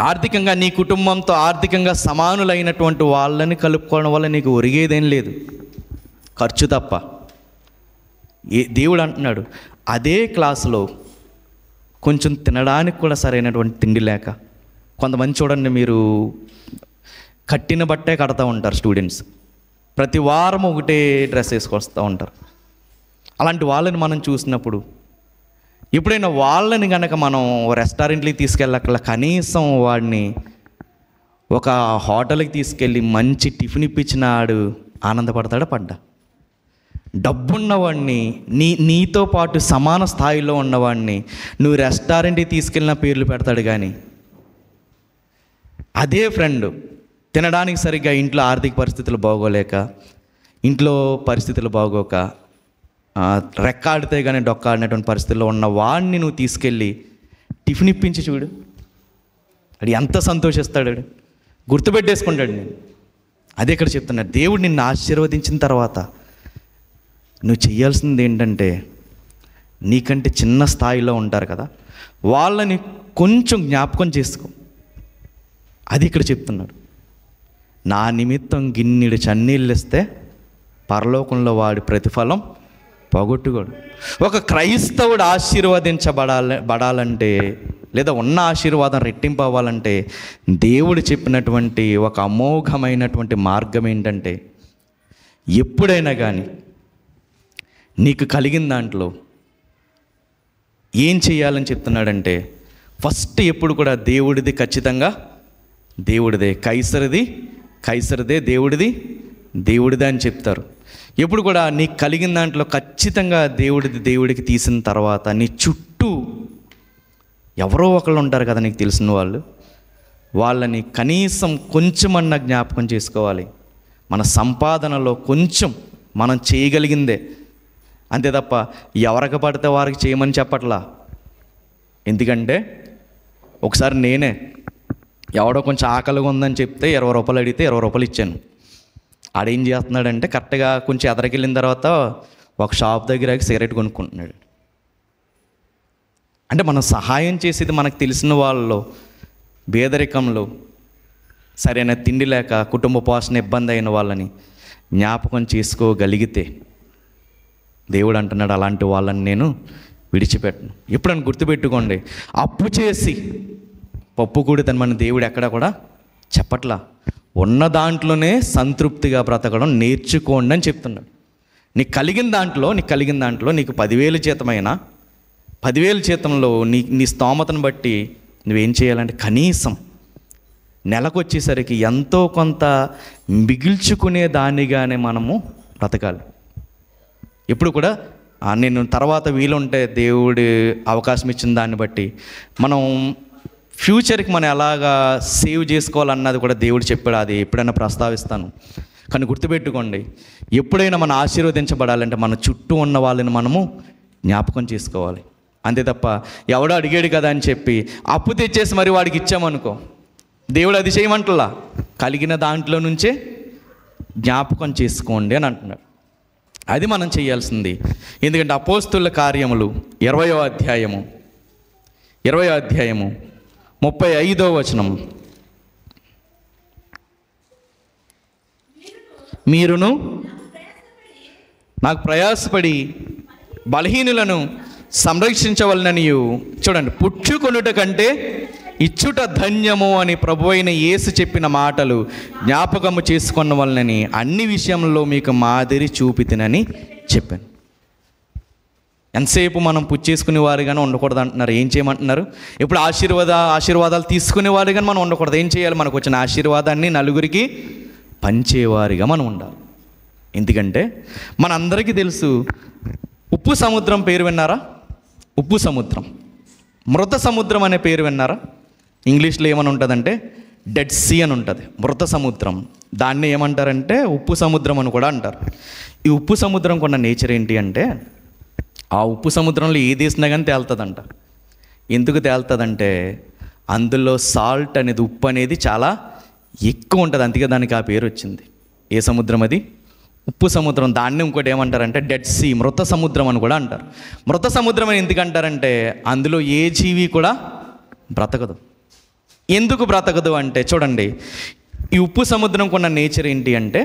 ఆర్థికంగా, నీ కుటుంబంతో ఆర్థికంగా సమానులైనటువంటి వాళ్ళని కలుపుకోవడం వల్ల నీకు ఒరిగేదేం లేదు, ఖర్చు తప్ప. దేవుడు అంటున్నాడు, అదే క్లాసులో కొంచెం తినడానికి కూడా సరైనటువంటి తిండి లేక, కొంతమంది చూడండి, మీరు కట్టిన బట్టే కడతా ఉంటారు స్టూడెంట్స్, ప్రతి వారం ఒకటే డ్రెస్ వేసుకొస్తూ ఉంటారు. అలాంటి వాళ్ళని మనం చూసినప్పుడు ఎప్పుడైనా వాళ్ళని కనుక మనం రెస్టారెంట్లకి తీసుకెళ్ళక్కల, కనీసం వాడిని ఒక హోటల్కి తీసుకెళ్ళి మంచి టిఫిన్ ఇప్పించిన ఆడు ఆనందపడతాడా? పడ్డా? డబ్బున్నవాడిని, నీతో పాటు సమాన స్థాయిలో ఉన్నవాడిని నువ్వు రెస్టారెంట్కి తీసుకెళ్ళిన పేర్లు పెడతాడు. కానీ అదే ఫ్రెండ్ తినడానికి సరిగ్గా ఇంట్లో ఆర్థిక పరిస్థితులు బాగోలేక, ఇంట్లో పరిస్థితులు బాగోక రెక్కాడితే కానీ డొక్కాడినటువంటి పరిస్థితుల్లో ఉన్న వాడిని నువ్వు తీసుకెళ్ళి టిఫిన్ ఇప్పించి చూడు, అది ఎంత సంతోషిస్తాడు, గుర్తుపెట్టేసుకుంటాడు. నేను అదే ఇక్కడ చెప్తున్నా, దేవుడు నిన్ను ఆశీర్వదించిన తర్వాత నువ్వు చేయాల్సింది ఏంటంటే, నీకంటే చిన్న స్థాయిలో ఉంటారు కదా, వాళ్ళని కొంచెం జ్ఞాపకం చేసుకో. అది ఇక్కడ చెప్తున్నాడు. నా నిమిత్తం గిన్నెడు చన్నీళ్ళు ఇస్తే పరలోకంలో వాడి ప్రతిఫలం పోగొట్టుకోడు. ఒక క్రైస్తవుడు బడాలంటే లేదా ఉన్న ఆశీర్వాదం రెట్టింపు అవ్వాలంటే దేవుడు చెప్పినటువంటి ఒక అమోఘమైనటువంటి మార్గం ఏంటంటే, ఎప్పుడైనా కానీ నీకు కలిగిన దాంట్లో ఏం చేయాలని చెప్తున్నాడంటే, ఫస్ట్ ఎప్పుడు కూడా దేవుడిది ఖచ్చితంగా దేవుడిదే, కైసరిదే, దేవుడిదే అని చెప్తారు. ఎప్పుడు కూడా నీకు కలిగిన దాంట్లో ఖచ్చితంగా దేవుడికి తీసిన తర్వాత నీ చుట్టూ ఎవరో ఒకళ్ళు ఉంటారు కదా నీకు తెలిసిన వాళ్ళు, వాళ్ళని కనీసం కొంచెమన్నా జ్ఞాపకం చేసుకోవాలి. మన సంపాదనలో కొంచెం మనం చేయగలిగిందే, అంతే తప్ప ఎవరికి పడితే వారికి చేయమని చెప్పట్లా. ఎందుకంటే ఒకసారి నేనే ఎవడో కొంచెం ఆకలిగా ఉందని చెప్తే 20 రూపాయలు అడిగితే 20 రూపాయలు ఇచ్చాను. ఆడేం చేస్తున్నాడంటే కరెక్ట్గా కొంచెం ఎదరికెళ్ళిన తర్వాత ఒక షాప్ దగ్గరకి సిగరెట్ కొనుక్కుంటున్నాడు. అంటే మనం సహాయం చేసేది మనకు తెలిసిన వాళ్ళలో, పేదరికంలో, సరైన తిండి లేక కుటుంబ పోషణ ఇబ్బంది అయిన వాళ్ళని జ్ఞాపకం చేసుకోగలిగితే దేవుడు అంటున్నాడు, అలాంటి వాళ్ళని నేను విడిచిపెట్టను. ఎప్పుడని గుర్తుపెట్టుకోండి, అప్పు చేసి పప్పు కూడా మన దేవుడు ఎక్కడ కూడా చెప్పట్లా. ఉన్న దాంట్లోనే సంతృప్తిగా బ్రతకడం నేర్చుకోండి అని చెప్తున్నాడు. నీకు కలిగిన దాంట్లో నీకు 10,000 జీతమైనా 10,000 జీతంలో నీ స్తోమతను బట్టి నువ్వేం చేయాలంటే కనీసం నెలకు వచ్చేసరికి ఎంతో కొంత మిగిల్చుకునే దానిగానే మనము బ్రతకాలి. ఎప్పుడు కూడా నేను తర్వాత వీలుంటే దేవుడి అవకాశం ఇచ్చిన దాన్ని బట్టి మనం ఫ్యూచర్కి మనం ఎలాగా సేవ్ చేసుకోవాలన్నది కూడా దేవుడు చెప్పాడు. అది ఎప్పుడైనా ప్రస్తావిస్తాను. కానీ గుర్తుపెట్టుకోండి, ఎప్పుడైనా మనం ఆశీర్వదించబడాలంటే మన చుట్టూ ఉన్న వాళ్ళని మనము జ్ఞాపకం చేసుకోవాలి. అంతే తప్ప ఎవడో అడిగాడు కదా అని చెప్పి అప్పు తెచ్చేసి మరి వాడికి ఇచ్చామనుకో, దేవుడు అది చేయమంటలా. కలిగిన దాంట్లో నుంచే జ్ఞాపకం చేసుకోండి అని అంటున్నాడు. అది మనం చేయాల్సింది. ఎందుకంటే అపోస్తుల కార్యములు 20వ అధ్యాయము 35వ వచనం, మీరును నాకు ప్రయాసపడి బలహీనులను సంరక్షించవలననియు, చూడండి, పుచ్చుకొనుట కంటే ఇచ్చుట ధన్యము అని ప్రభువైన యేసు చెప్పిన మాటలు జ్ఞాపకము చేసుకున్న వలనని అన్ని విషయంలో మీకు మాదిరి చూపితినని చెప్పాను. ఎంతసేపు మనం పుచ్చేసుకునే వారిగానే ఉండకూడదు అంటున్నారు. ఏం చేయమంటున్నారు? ఇప్పుడు ఆశీర్వాదాలు తీసుకునేవారు కానీ మనం ఉండకూడదు. ఏం చేయాలి? మనకు వచ్చిన ఆశీర్వాదాన్ని నలుగురికి పంచేవారిగా మనం ఉండాలి. ఎందుకంటే మనందరికీ తెలుసు, ఉప్పు సముద్రం పేరు విన్నారా? ఉప్పు సముద్రం, మృత సముద్రం అనే పేరు విన్నారా? ఇంగ్లీష్లో ఏమని ఉంటుందంటే డెడ్ సీ అని ఉంటుంది, మృత సముద్రం. దాన్ని ఏమంటారంటే ఉప్పు సముద్రం అని కూడా అంటారు. ఈ ఉప్పు సముద్రం కొన్న నేచర్ ఏంటి అంటే, ఆ ఉప్పు సముద్రంలో ఏది వేసినా కానీ తేలుతుందంట. ఎందుకు తేలుతుందంటే అందులో సాల్ట్ అనేది, ఉప్పు అనేది చాలా ఎక్కువ ఉంటుంది. అందుకే దానికి ఆ పేరు వచ్చింది. ఏ సముద్రం అది? ఉప్పు సముద్రం. దాన్ని ఇంకోటి ఏమంటారంటే డెడ్ సీ, మృత సముద్రం అని కూడా అంటారు. మృత సముద్రం అని ఎందుకంటారంటే అందులో ఏ జీవి కూడా బ్రతకదు. ఎందుకు బ్రతకదు అంటే, చూడండి, ఈ ఉప్పు సముద్రం కొన్న నేచర్ ఏంటి అంటే,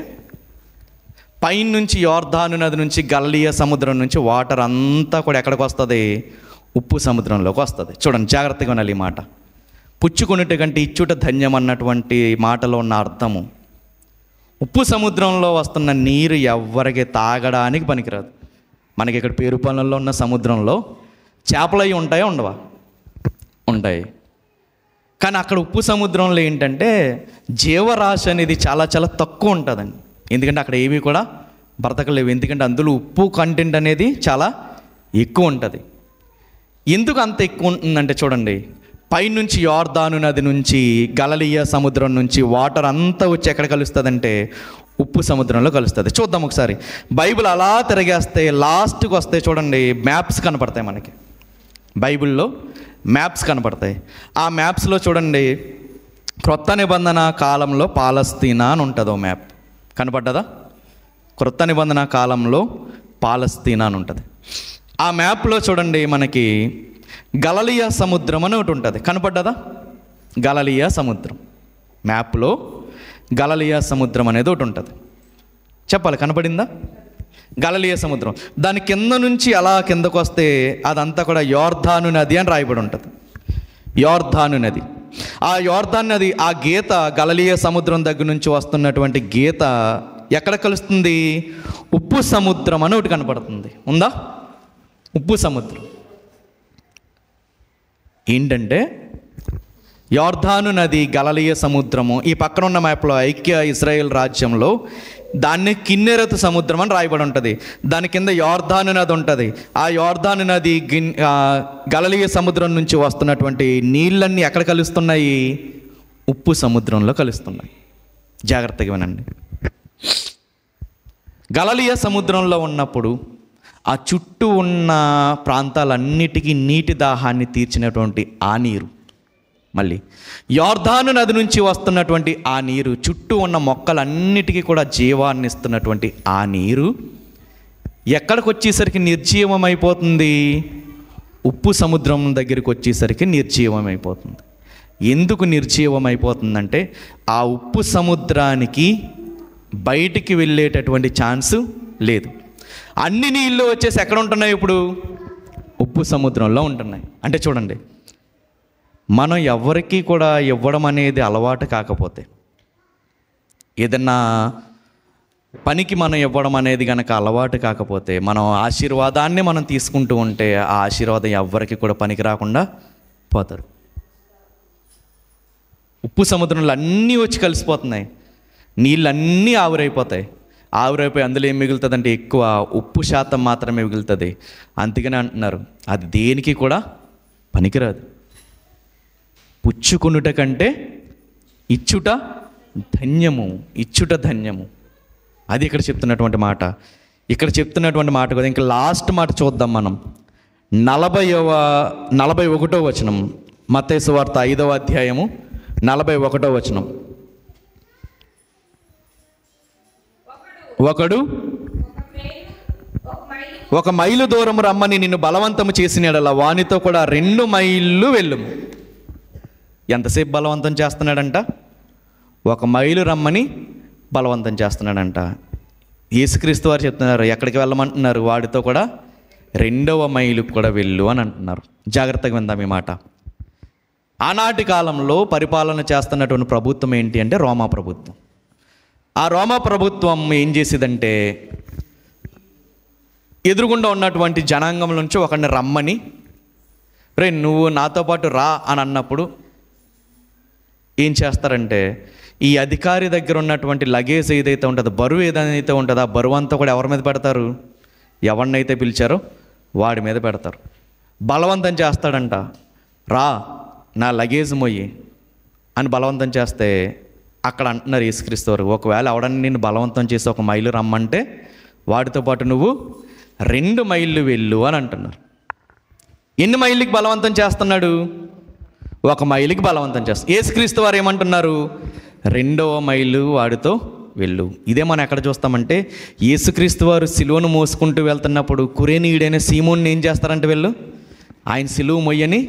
పైనుంచి యోర్దాను నది నుంచి గలిలయ సముద్రం నుంచి వాటర్ అంతా కూడా ఎక్కడికి వస్తుంది? ఉప్పు సముద్రంలోకి వస్తుంది. చూడండి, జాగ్రత్తగా వినాలి ఈ మాట. పుచ్చుకొనుట కంటే ఇచ్చుట ధన్యం అన్నటువంటి మాటలో ఉన్న అర్థము, ఉప్పు సముద్రంలో వస్తున్న నీరు ఎవ్వరికి తాగడానికి పనికిరాదు. మనకి ఇక్కడ పేరుపాలెంలో ఉన్న సముద్రంలో చేపలు అవి ఉంటాయా? ఉండవా? ఉంటాయి. కానీ అక్కడ ఉప్పు సముద్రంలో ఏంటంటే జీవరాశి అనేది చాలా చాలా తక్కువ ఉంటుందండి. ఎందుకంటే అక్కడ ఏమీ కూడా బ్రతకలేవు. ఎందుకంటే అందులో ఉప్పు కంటెంట్ అనేది చాలా ఎక్కువ ఉంటుంది. ఎందుకు అంత ఎక్కువ ఉంటుందంటే, చూడండి, పైనుంచి యోర్దాను నది నుంచి గలిలయ సముద్రం నుంచి వాటర్ అంతా వచ్చి ఎక్కడ కలుస్తుందంటే ఉప్పు సముద్రంలో కలుస్తుంది. చూద్దాం ఒకసారి. బైబిల్ అలా తిరిగేస్తే లాస్ట్కి వస్తే చూడండి, మ్యాప్స్ కనపడతాయి మనకి. బైబిల్లో మ్యాప్స్ కనపడతాయి. ఆ మ్యాప్స్లో చూడండి, క్రొత్త నిబంధన కాలంలో పాలస్తీనా అని ఉంటుంది. ఓ మ్యాప్ కనపడ్డదా? క్రొత్త నిబంధన కాలంలో పాలస్తీనా అని ఉంటుంది. ఆ మ్యాప్లో చూడండి మనకి గలిలయ సముద్రం అని ఒకటి ఉంటుంది. కనపడ్డదా? గలిలయ సముద్రం మ్యాప్లో గలిలయ సముద్రం అనేది ఒకటి ఉంటుంది. చెప్పాలి, కనపడిందా? గలిలయ సముద్రం. దాని కింద నుంచి అలా కిందకు వస్తే అదంతా కూడా యోర్దాను నది అని రాయబడి ఉంటుంది. యోర్దాను నది. ఆ యోర్దాను నది, ఆ గీత గలిలయ సముద్రం దగ్గర నుంచి వస్తున్నటువంటి గీత ఎక్కడ కలుస్తుంది? ఉప్పు సముద్రం అని ఒకటి కనపడుతుంది. ఉందా? ఉప్పు సముద్రం ఏంటంటే యోర్దాను నది, గలిలయ సముద్రము. ఈ పక్కన ఉన్న మ్యాప్లో ఐక్య ఇజ్రాయెల్ రాజ్యంలో దాన్ని కిన్నెరెతు సముద్రం అని రాయబడి ఉంటుంది. దాని కింద యోర్దాను నది ఉంటుంది. ఆ యోర్దాను నది గలిలయ సముద్రం నుంచి వస్తున్నటువంటి నీళ్ళన్నీ ఎక్కడ కలుస్తున్నాయి? ఉప్పు సముద్రంలో కలుస్తున్నాయి. జాగ్రత్తగా వినండి. గలిలయ సముద్రంలో ఉన్నప్పుడు ఆ చుట్టూ ఉన్న ప్రాంతాలన్నిటికీ నీటి దాహాన్ని తీర్చినటువంటి ఆ నీరు, మళ్ళీ యోర్దాను నది నుంచి వస్తున్నటువంటి ఆ నీరు, చుట్టూ ఉన్న మొక్కలన్నిటికీ కూడా జీవాన్ని ఇస్తున్నటువంటి ఆ నీరు ఎక్కడికి వచ్చేసరికి నిర్జీవం అయిపోతుంది? ఉప్పు సముద్రం దగ్గరికి వచ్చేసరికి నిర్జీవం అయిపోతుంది. ఎందుకు నిర్జీవం అయిపోతుందంటే ఆ ఉప్పు సముద్రానికి బయటికి వెళ్ళేటటువంటి ఛాన్సు లేదు. అన్ని నీళ్ళు వచ్చేసి ఎక్కడ ఉంటున్నాయి? ఇప్పుడు ఉప్పు సముద్రంలో ఉంటున్నాయి. అంటే చూడండి, మనం ఎవరికి కూడా ఇవ్వడం అనేది అలవాటు కాకపోతే, ఏదన్నా పనికి మనం ఇవ్వడం అనేది కనుక అలవాటు కాకపోతే, మనం ఆశీర్వాదాన్ని మనం తీసుకుంటూ ఉంటే ఆ ఆశీర్వాదం ఎవరికి కూడా పనికి రాకుండా పోతారు. ఉప్పు సముద్రంలో అన్నీ వచ్చి కలిసిపోతున్నాయి. నీళ్ళన్నీ ఆవిరైపోతాయి. ఆవిరైపోయి అందులో ఏం మిగులుతుందంటే ఎక్కువ ఉప్పు శాతం మాత్రమే మిగులుతుంది. అందుకనే అంటున్నారు అది దేనికి కూడా పనికిరాదు. పుచ్చుకొనుట కంటే ఇచ్చుట ధన్యము, ఇచ్చుట ధన్యము. అది ఇక్కడ చెప్తున్నటువంటి మాట. ఇక్కడ చెప్తున్నటువంటి మాట కదా. ఇంకా లాస్ట్ మాట చూద్దాం మనం. 41వ వచనం, మత్తయి సువార్త 5వ అధ్యాయము 41వ వచనం. ఒకడు 1 మైలు దూరం రమ్మని నిన్ను బలవంతము చేసినాడలా వానితో కూడా 2 మైళ్ళు వెళ్ళుము. ఎంతసేపు బలవంతం చేస్తున్నాడంట? 1 మైలు రమ్మని బలవంతం చేస్తున్నాడంట. యేసుక్రీస్తు వారు చెప్తున్నారు ఎక్కడికి వెళ్ళమంటున్నారు? వాడితో కూడా 2వ మైలుకు కూడా వెళ్ళు అని అంటున్నారు. జాగ్రత్తగా విందాం ఈ మాట. ఆనాటి కాలంలో పరిపాలన చేస్తున్నటువంటి ప్రభుత్వం ఏంటి అంటే రోమా ప్రభుత్వం. ఆ రోమా ప్రభుత్వం ఏం చేసేదంటే ఎదురుగుండా ఉన్నటువంటి జనాంగం నుంచి ఒకరిని రమ్మని, రే నువ్వు నాతో పాటు రా అని అన్నప్పుడు ఏం చేస్తారంటే ఈ అధికారి దగ్గర ఉన్నటువంటి లగేజ్ ఏదైతే ఉంటుందో, బరువు ఏదైతే ఉంటుందో ఆ బరువు అంతా కూడా ఎవరి మీద పెడతారు? ఎవరినైతే పిలిచారో వాడి మీద పెడతారు. బలవంతం చేస్తాడంట, రా నా లగేజ్ మొయ్యి అని బలవంతం చేస్తే అక్కడ అంటున్నారు యేసుక్రీస్తు వారు, ఒకవేళ ఎవడన్నా నేను బలవంతం చేసి 1 మైలు రమ్మంటే వాడితో పాటు నువ్వు 2 మైళ్ళు వెళ్ళు అని అంటున్నారు. ఎన్ని మైళ్ళకి బలవంతం చేస్తున్నాడు? 1 మైలుకి బలవంతం చేస్తాడు. యేసుక్రీస్తు వారు ఏమంటున్నారు? 2వ మైలు వాడితో వెళ్ళు. ఇదే మనం ఎక్కడ చూస్తామంటే యేసుక్రీస్తు వారు సిలువను మోసుకుంటూ వెళ్తున్నప్పుడు కురేనీయుడైన సీమోన్ని ఏం చేస్తారంటే వీళ్ళు ఆయన సిలువ మొయ్యని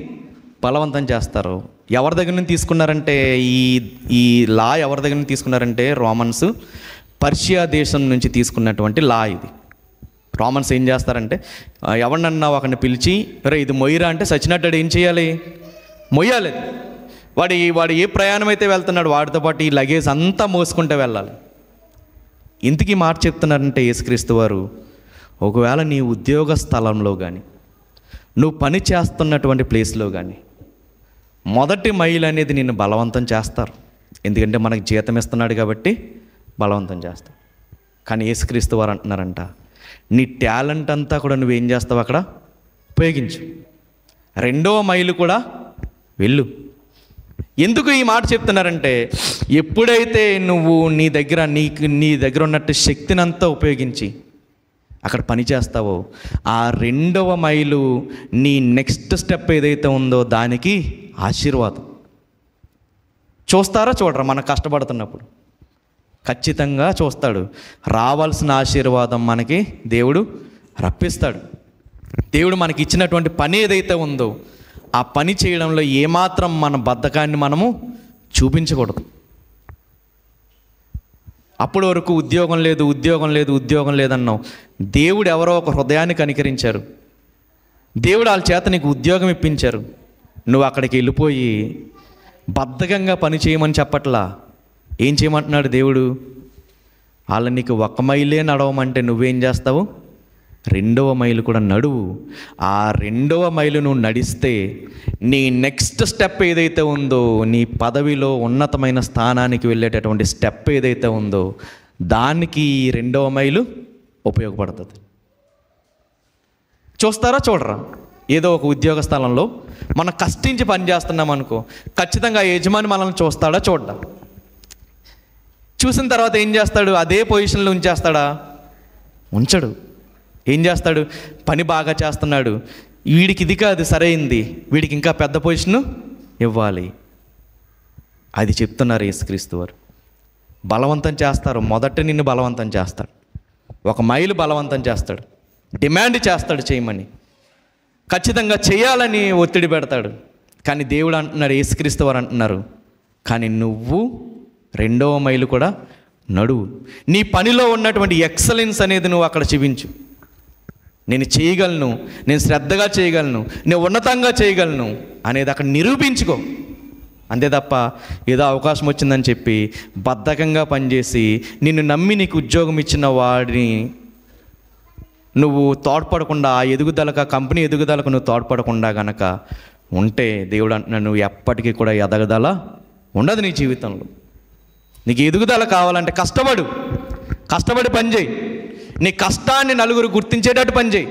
బలవంతం చేస్తారు. ఎవరి దగ్గర నుంచి తీసుకున్నారంటే ఈ లా ఎవరి దగ్గర నుంచి తీసుకున్నారంటే రోమన్స్, పర్షియా దేశం నుంచి తీసుకున్నటువంటి లా ఇది. రోమన్స్ ఏం చేస్తారంటే ఎవరినన్నా ఒకరిని పిలిచి రే ఇది మొయ్యరా అంటే సచ్చినట్టు ఏం చేయాలి? మొయ్యాలి. వాడు ఏ ప్రయాణం అయితే వెళ్తున్నాడు వాడితో పాటు ఈ లగేజ్ అంతా మోసుకుంటూ వెళ్ళాలి. ఇంతకీ మాట చెప్తున్నారంటే యేసుక్రీస్తు వారు, ఒకవేళ నీ ఉద్యోగ స్థలంలో కానీ నువ్వు పని చేస్తున్నటువంటి ప్లేస్లో కానీ మొదటి మైలు అనేది నిన్ను బలవంతం చేస్తారు. ఎందుకంటే మనకు జీతం ఇస్తున్నాడు కాబట్టి బలవంతం చేస్తావు. కానీ యేసుక్రీస్తు వారు అంటున్నారంట నీ టాలెంట్ అంతా కూడా నువ్వేం చేస్తావు అక్కడ ఉపయోగించు. 2వ మైలు కూడా వెళ్ళు. ఎందుకు ఈ మాట చెప్తున్నారంటే, ఎప్పుడైతే నువ్వు నీ దగ్గర ఉన్నట్టు శక్తిని అంతా ఉపయోగించి అక్కడ పని చేస్తావో, ఆ 2వ మైలు నీ నెక్స్ట్ స్టెప్ ఏదైతే ఉందో దానికి ఆశీర్వాదం. చూస్తారా చూడరా? మనం కష్టపడుతున్నప్పుడు ఖచ్చితంగా చూస్తాడు. రావాల్సిన ఆశీర్వాదం మనకి దేవుడు రప్పిస్తాడు. దేవుడు మనకి ఇచ్చినటువంటి పని ఏదైతే ఉందో ఆ పని చేయడంలో ఏమాత్రం మన బద్ధకాన్ని మనము చూపించకూడదు. అప్పటి వరకు ఉద్యోగం లేదన్నావు. దేవుడు ఎవరో ఒక హృదయాన్ని కనికరించారు. దేవుడు వాళ్ళ చేత నీకు ఉద్యోగం ఇప్పించారు. నువ్వు అక్కడికి వెళ్ళిపోయి బద్ధకంగా పని చేయమని చెప్పట్లా. ఏం చేయమంటున్నాడు దేవుడు? వాళ్ళ నీకు 1 మైలే నడవమంటే నువ్వేం చేస్తావు? 2వ మైలు కూడా నడువు. ఆ 2వ మైలు నువ్వు నడిస్తే నీ నెక్స్ట్ స్టెప్ ఏదైతే ఉందో, నీ పదవిలో ఉన్నతమైన స్థానానికి వెళ్ళేటటువంటి స్టెప్ ఏదైతే ఉందో దానికి ఈ 2వ మైలు ఉపయోగపడుతుంది. చూస్తారా చూడరా? ఏదో ఒక ఉద్యోగ స్థలంలో మనం కష్టించి పని చేస్తున్నాం అనుకో, ఖచ్చితంగా యజమాని మనల్ని చూస్తాడా చూడ్డా? చూసిన తర్వాత ఏం చేస్తాడు? అదే పొజిషన్లో ఉంచేస్తాడా? ఉంచడు. ఏం చేస్తాడు? పని బాగా చేస్తున్నాడు, వీడికి ఇది కాదు సరైంది, వీడికి ఇంకా పెద్ద పొజిషను ఇవ్వాలి. అది చెప్తున్నారు యేసుక్రీస్తు వారు. బలవంతం చేస్తారు. మొదట నిన్ను బలవంతం చేస్తాడు. 1 మైలు బలవంతం చేస్తాడు, డిమాండ్ చేస్తాడు చేయమని, ఖచ్చితంగా చేయాలని ఒత్తిడి పెడతాడు. కానీ దేవుడు అంటున్నారు, యేసుక్రీస్తు వారు అంటున్నారు, కానీ నువ్వు 2వ మైలు కూడా నడువు. నీ పనిలో ఉన్నటువంటి ఎక్సలెన్స్ అనేది నువ్వు అక్కడ చూపించు. నేను చేయగలను, నేను శ్రద్ధగా చేయగలను, నేను ఉన్నతంగా చేయగలను అనేది అక్కడ నిరూపించుకో. అంతే తప్ప ఏదో అవకాశం వచ్చిందని చెప్పి బద్ధకంగా పనిచేసి నిన్ను నమ్మి నీకు ఉద్యోగం ఇచ్చిన వాడిని నువ్వు తోడ్పడకుండా, ఆ ఎదుగుదలకు, ఆ కంపెనీ ఎదుగుదలకు నువ్వు తోడ్పడకుండా గనక ఉంటే దేవుడు అంటున్నాడు, నువ్వు ఎప్పటికీ కూడా ఎదగదల ఉండదు నీ జీవితంలో. నీకు ఎదుగుదల కావాలంటే కష్టపడి పని చేయి. నీ కష్టాన్ని నలుగురు గుర్తించేటట్టు పని చేయి.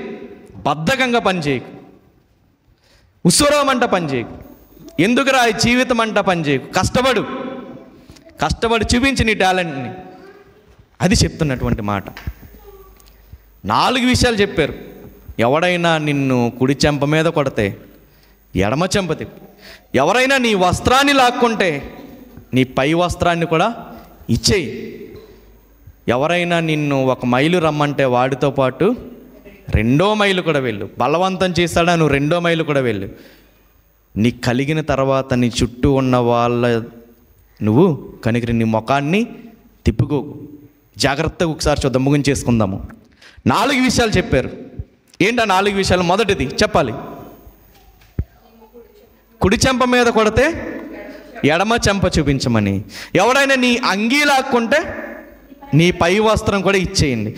బద్ధకంగా పని చేయకు. ఉత్సవమంట పని చేయకు. ఎందుకురా ఈ జీవితం అంట పని చేయకు. కష్టపడి చూపించి నీ టాలెంట్ని. అది చెప్తున్నటువంటి మాట. 4 విషయాలు చెప్పారు. ఎవడైనా నిన్ను కుడి చెంప మీద కొడితే ఎడమ చెంప తిప్పు. ఎవరైనా నీ వస్త్రాన్ని లాక్కుంటే నీ పై వస్త్రాన్ని కూడా ఇచ్చేయి. ఎవరైనా నిన్ను 1 మైలు రమ్మంటే వాడితో పాటు 2వ మైలు కూడా వెళ్ళు. బలవంతం చేశాడా, నువ్వు 2వ మైలు కూడా వెళ్ళు. నీకు కలిగిన తర్వాత నీ చుట్టూ ఉన్న వాళ్ళ నువ్వు కనికరి నీ ముఖాన్ని తిప్పుకోకు. జాగ్రత్తగా ఒకసారి చూద్దాం, ముగించేసుకుందాము. 4 విషయాలు చెప్పారు. ఏంటా 4 విషయాలు? మొదటిది చెప్పాలి, కుడి చెంప మీద కొడితే ఎడమ చెంప చూపించమని. ఎవడైనా నీ అంగీ లాక్కుంటే నీ పై వస్త్రం కూడా ఇచ్చేయండి.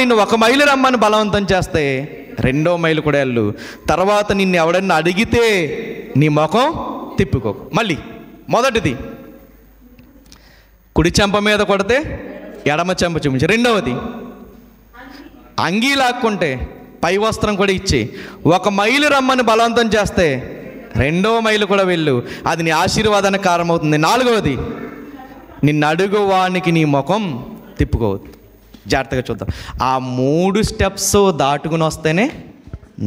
నిన్ను 1 మైలు రమ్మని బలవంతం చేస్తే 2వ మైలు కూడా వెళ్ళు. తర్వాత నిన్ను ఎవడన్నా అడిగితే నీ ముఖం తిప్పుకోకు. మళ్ళీ మొదటిది కుడి చెంప మీద కొడితే ఎడమ చెంప చూపించి. 2వది అంగీ లాక్కుంటే పై వస్త్రం కూడా ఇచ్చి 1 మైలు రమ్మని బలవంతం చేస్తే 2వ మైలు కూడా వెళ్ళు. అది నీ ఆశీర్వాదానికి కారణమవుతుంది. 4వది నిన్ను అడుగువానికి నీ ముఖం తిప్పుకోవద్దు. జాగ్రత్తగా చూద్దాం. ఆ 3 స్టెప్స్ దాటుకుని వస్తేనే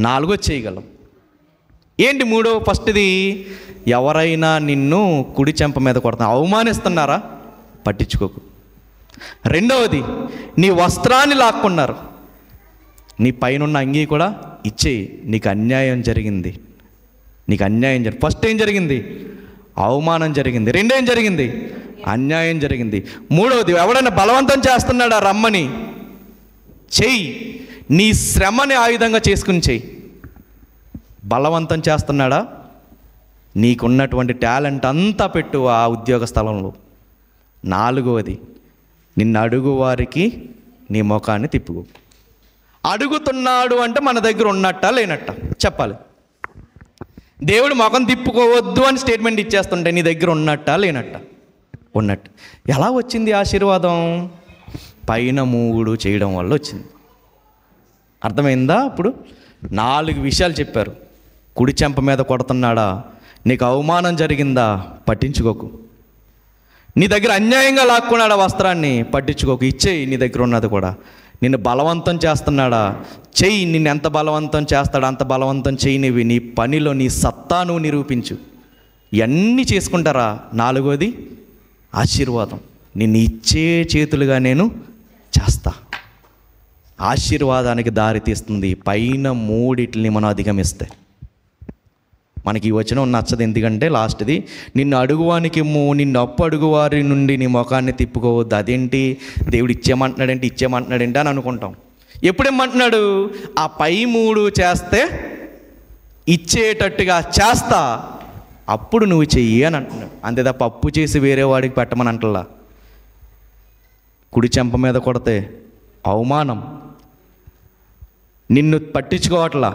4వ చేయగలం. ఏంటి 3? ఫస్ట్ది, ఎవరైనా నిన్ను కుడి చెంప మీద కొడతారు, అవమానిస్తున్నారా, పట్టించుకోకు. 2వది, నీ వస్త్రాన్ని లాక్కున్నారు, నీ పైన అంగీ కూడా ఇచ్చేయి. నీకు అన్యాయం జరిగింది. ఫస్ట్ ఏం జరిగింది? అవమానం జరిగింది. 2 ఏం జరిగింది? అన్యాయం జరిగింది. 3వది, ఎవడైనా బలవంతం చేస్తున్నాడా రమ్మని, చెయ్యి. నీ శ్రమని ఆయుధంగా చేసుకుని చెయ్యి. బలవంతం చేస్తున్నాడా, నీకున్నటువంటి టాలెంట్ అంతా పెట్టు ఆ ఉద్యోగ స్థలంలో. 4వది, నిన్ను అడుగు వారికి నీ ముఖాన్ని తిప్పుకో. అడుగుతున్నాడు అంటే మన దగ్గర ఉన్నట్టా లేనట్టా చెప్పాలి. దేవుడు ముఖం తిప్పుకోవద్దు అని స్టేట్మెంట్ ఇచ్చేస్తుంటే నీ దగ్గర ఉన్నట్టా లేనట్టా? ఉన్నట్టు. ఎలా వచ్చింది ఆశీర్వాదం? పైన 3 చేయడం వల్ల వచ్చింది. అర్థమైందా? ఇప్పుడు 4 విషయాలు చెప్పారు. కుడి చెంప మీద కొడుతున్నాడా, నీకు అవమానం జరిగిందా, పట్టించుకోకు. నీ దగ్గర అన్యాయంగా లాక్కున్నాడా వస్త్రాన్ని, పట్టించుకోకు, ఇచ్చేయి. నీ దగ్గర ఉన్నది కూడా. నిన్ను బలవంతం చేస్తున్నాడా, చెయ్యి. నిన్ను ఎంత బలవంతం చేస్తాడో అంత బలవంతం చేయనివి. నీ పనిలో నీ సత్తా నువ్వు నిరూపించు. ఇవన్నీ చేసుకుంటారా. 4వది ఆశీర్వాదం. నిన్ను ఇచ్చే చేతులుగా నేను చేస్తా. ఆశీర్వాదానికి దారి తీస్తుంది పైన 3 మనం అధిగమిస్తే. మనకి ఈ వచనం నచ్చదు, ఎందుకంటే లాస్ట్ది, నిన్ను అడుగువానికి నిన్ను అప్పు అడుగువారి నుండి నీ ముఖాన్ని తిప్పుకోవద్దు. అదేంటి దేవుడు ఇచ్చేమంటున్నాడేంటి అని అనుకుంటాం. ఎప్పుడేమంటున్నాడు, ఆ పై 3 చేస్తే ఇచ్చేటట్టుగా చేస్తా, అప్పుడు నువ్వు చెయ్యి అని అంటున్నాడు. అంతే తప్ప అప్పు చేసి వేరే వాడికి పెట్టమని అంటలా. కుడి చెంప మీద కొడితే అవమానం, నిన్ను పట్టించుకోవట్లా,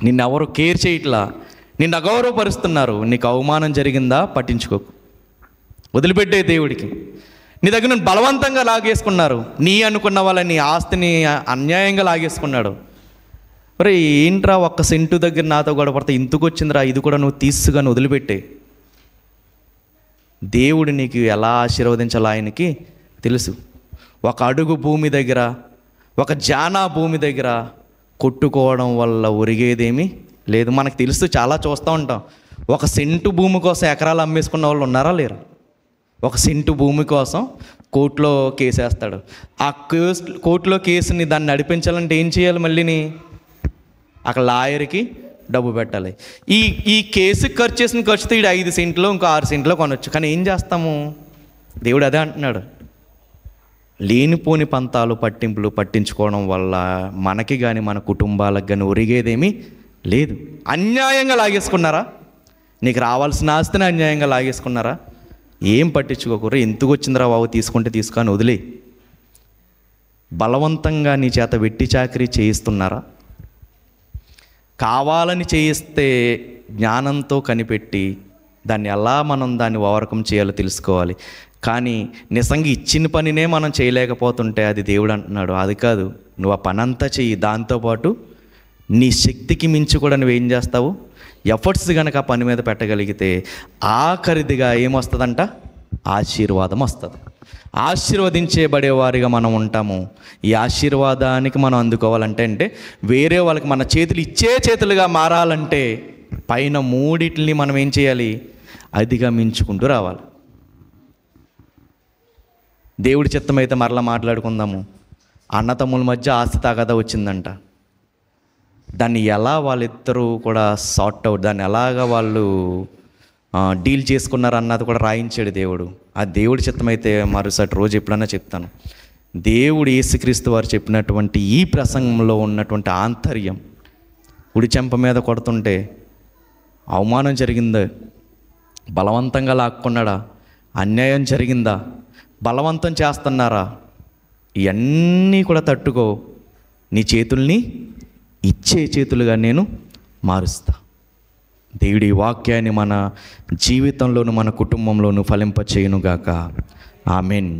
నిన్నెవరు కేర్ చేయట్లా, నిన్ను అగౌరవపరుస్తున్నారు. నీకు అవమానం జరిగిందా, పట్టించుకోకు, వదిలిపెట్టే దేవుడికి. నీ దగ్గర నుండి బలవంతంగా లాగేసుకున్నారు. నీ అనుకున్న వాళ్ళని ఆస్తిని అన్యాయంగా లాగేసుకున్నాడు. మరి ఏంట్రా, 1 సెంటు దగ్గర నాతో గొడవ పడితే ఇంతకు వచ్చిందిరా, ఇది కూడా నువ్వు తీసుకుని వదిలిపెట్టే. దేవుడు నీకు ఎలా ఆశీర్వదించాలో ఆయనకి తెలుసు. 1 అడుగు భూమి దగ్గర, 1 జానా భూమి దగ్గర కొట్టుకోవడం వల్ల ఒరిగేదేమీ లేదు. మనకు తెలుసు, చాలా చూస్తూ ఉంటాం. 1 సెంటు భూమి కోసం ఎకరాలు అమ్మేసుకున్న వాళ్ళు ఉన్నారా లేరా? 1 సెంటు భూమి కోసం కోర్టులో కేసు వేస్తాడు. ఆ కోర్టులో కేసుని దాన్ని నడిపించాలంటే ఏం చేయాలి? మళ్ళీని అక్కడ లాయర్కి డబ్బు పెట్టాలి. ఈ కేసుకి ఖర్చు చేసిన ఖర్చుతో 5 సెంట్లో ఇంకో 6 సెంట్లో కొనవచ్చు. కానీ ఏం చేస్తాము? దేవుడు అదే అంటున్నాడు, లేనిపోని పంతాలు పట్టింపులు పట్టించుకోవడం వల్ల మనకి కానీ మన కుటుంబాలకు కానీ ఒరిగేదేమీ లేదు. అన్యాయంగా లాగేసుకున్నారా? నీకు రావాల్సిన ఆస్తిని అన్యాయంగా లాగేసుకున్నారా? ఏం పట్టించుకోకూడదు. ఎందుకు వచ్చిందిరా బాబు, తీసుకుంటే తీసుకొని వదిలే. బలవంతంగా నీ చేత వెట్టి చాకరీ చేయిస్తున్నారా? కావాలని చేయిస్తే జ్ఞానంతో కనిపెట్టి దాన్ని ఓవర్కమ్ చేయాలో తెలుసుకోవాలి. కానీ నిజంగా ఇచ్చిన పనినే మనం చేయలేకపోతుంటే అది దేవుడు అంటున్నాడు, అది కాదు, నువ్వు ఆ పని అంతా చెయ్యి. దాంతోపాటు నీ శక్తికి మించి కూడా నువ్వేం చేస్తావు, ఎఫర్ట్స్ కనుక ఆ పని మీద పెట్టగలిగితే ఆఖరిదిగా ఏమొస్తుందంట, ఆశీర్వాదం వస్తుంది. ఆశీర్వదించేబడేవారిగా మనం ఉంటాము. ఈ ఆశీర్వాదానికి మనం అందుకోవాలంటే వేరే వాళ్ళకి మన చేతులు ఇచ్చే చేతులుగా మారాలంటే పైన 3 మనం ఏం చేయాలి, అధిగమించుకుంటూ రావాలి. దేవుడి చిత్తమైతే మరలా మాట్లాడుకుందాము. అన్నతమ్ముల మధ్య ఆస్తి తగాదా వచ్చిందంట. దాన్ని ఎలా వాళ్ళిద్దరూ కూడా సార్ట్ అవుట్, దాన్ని ఎలాగా వాళ్ళు డీల్ చేసుకున్నారు అన్నది కూడా రాయించాడు దేవుడు. ఆ దేవుడి చిత్తమైతే మరుసటి రోజు ఎప్పుడన్నా చెప్తాను. దేవుడు యేసుక్రీస్తు వారు చెప్పినటువంటి ఈ ప్రసంగంలో ఉన్నటువంటి ఆంతర్యం, కుడి చెంప మీద కొడుతుంటే అవమానం జరిగిందా, బలవంతంగా లాక్కున్నాడా, అన్యాయం జరిగిందా, బలవంతం చేస్తున్నారా, ఇవన్నీ కూడా తట్టుకో. నీ చేతుల్ని ఇచ్చే చేతులుగా నేను మారుస్తా. దేవుడి వాక్యాన్ని మన జీవితంలోను మన కుటుంబంలోను ఫలింపచేయునుగాక. ఆమెన్.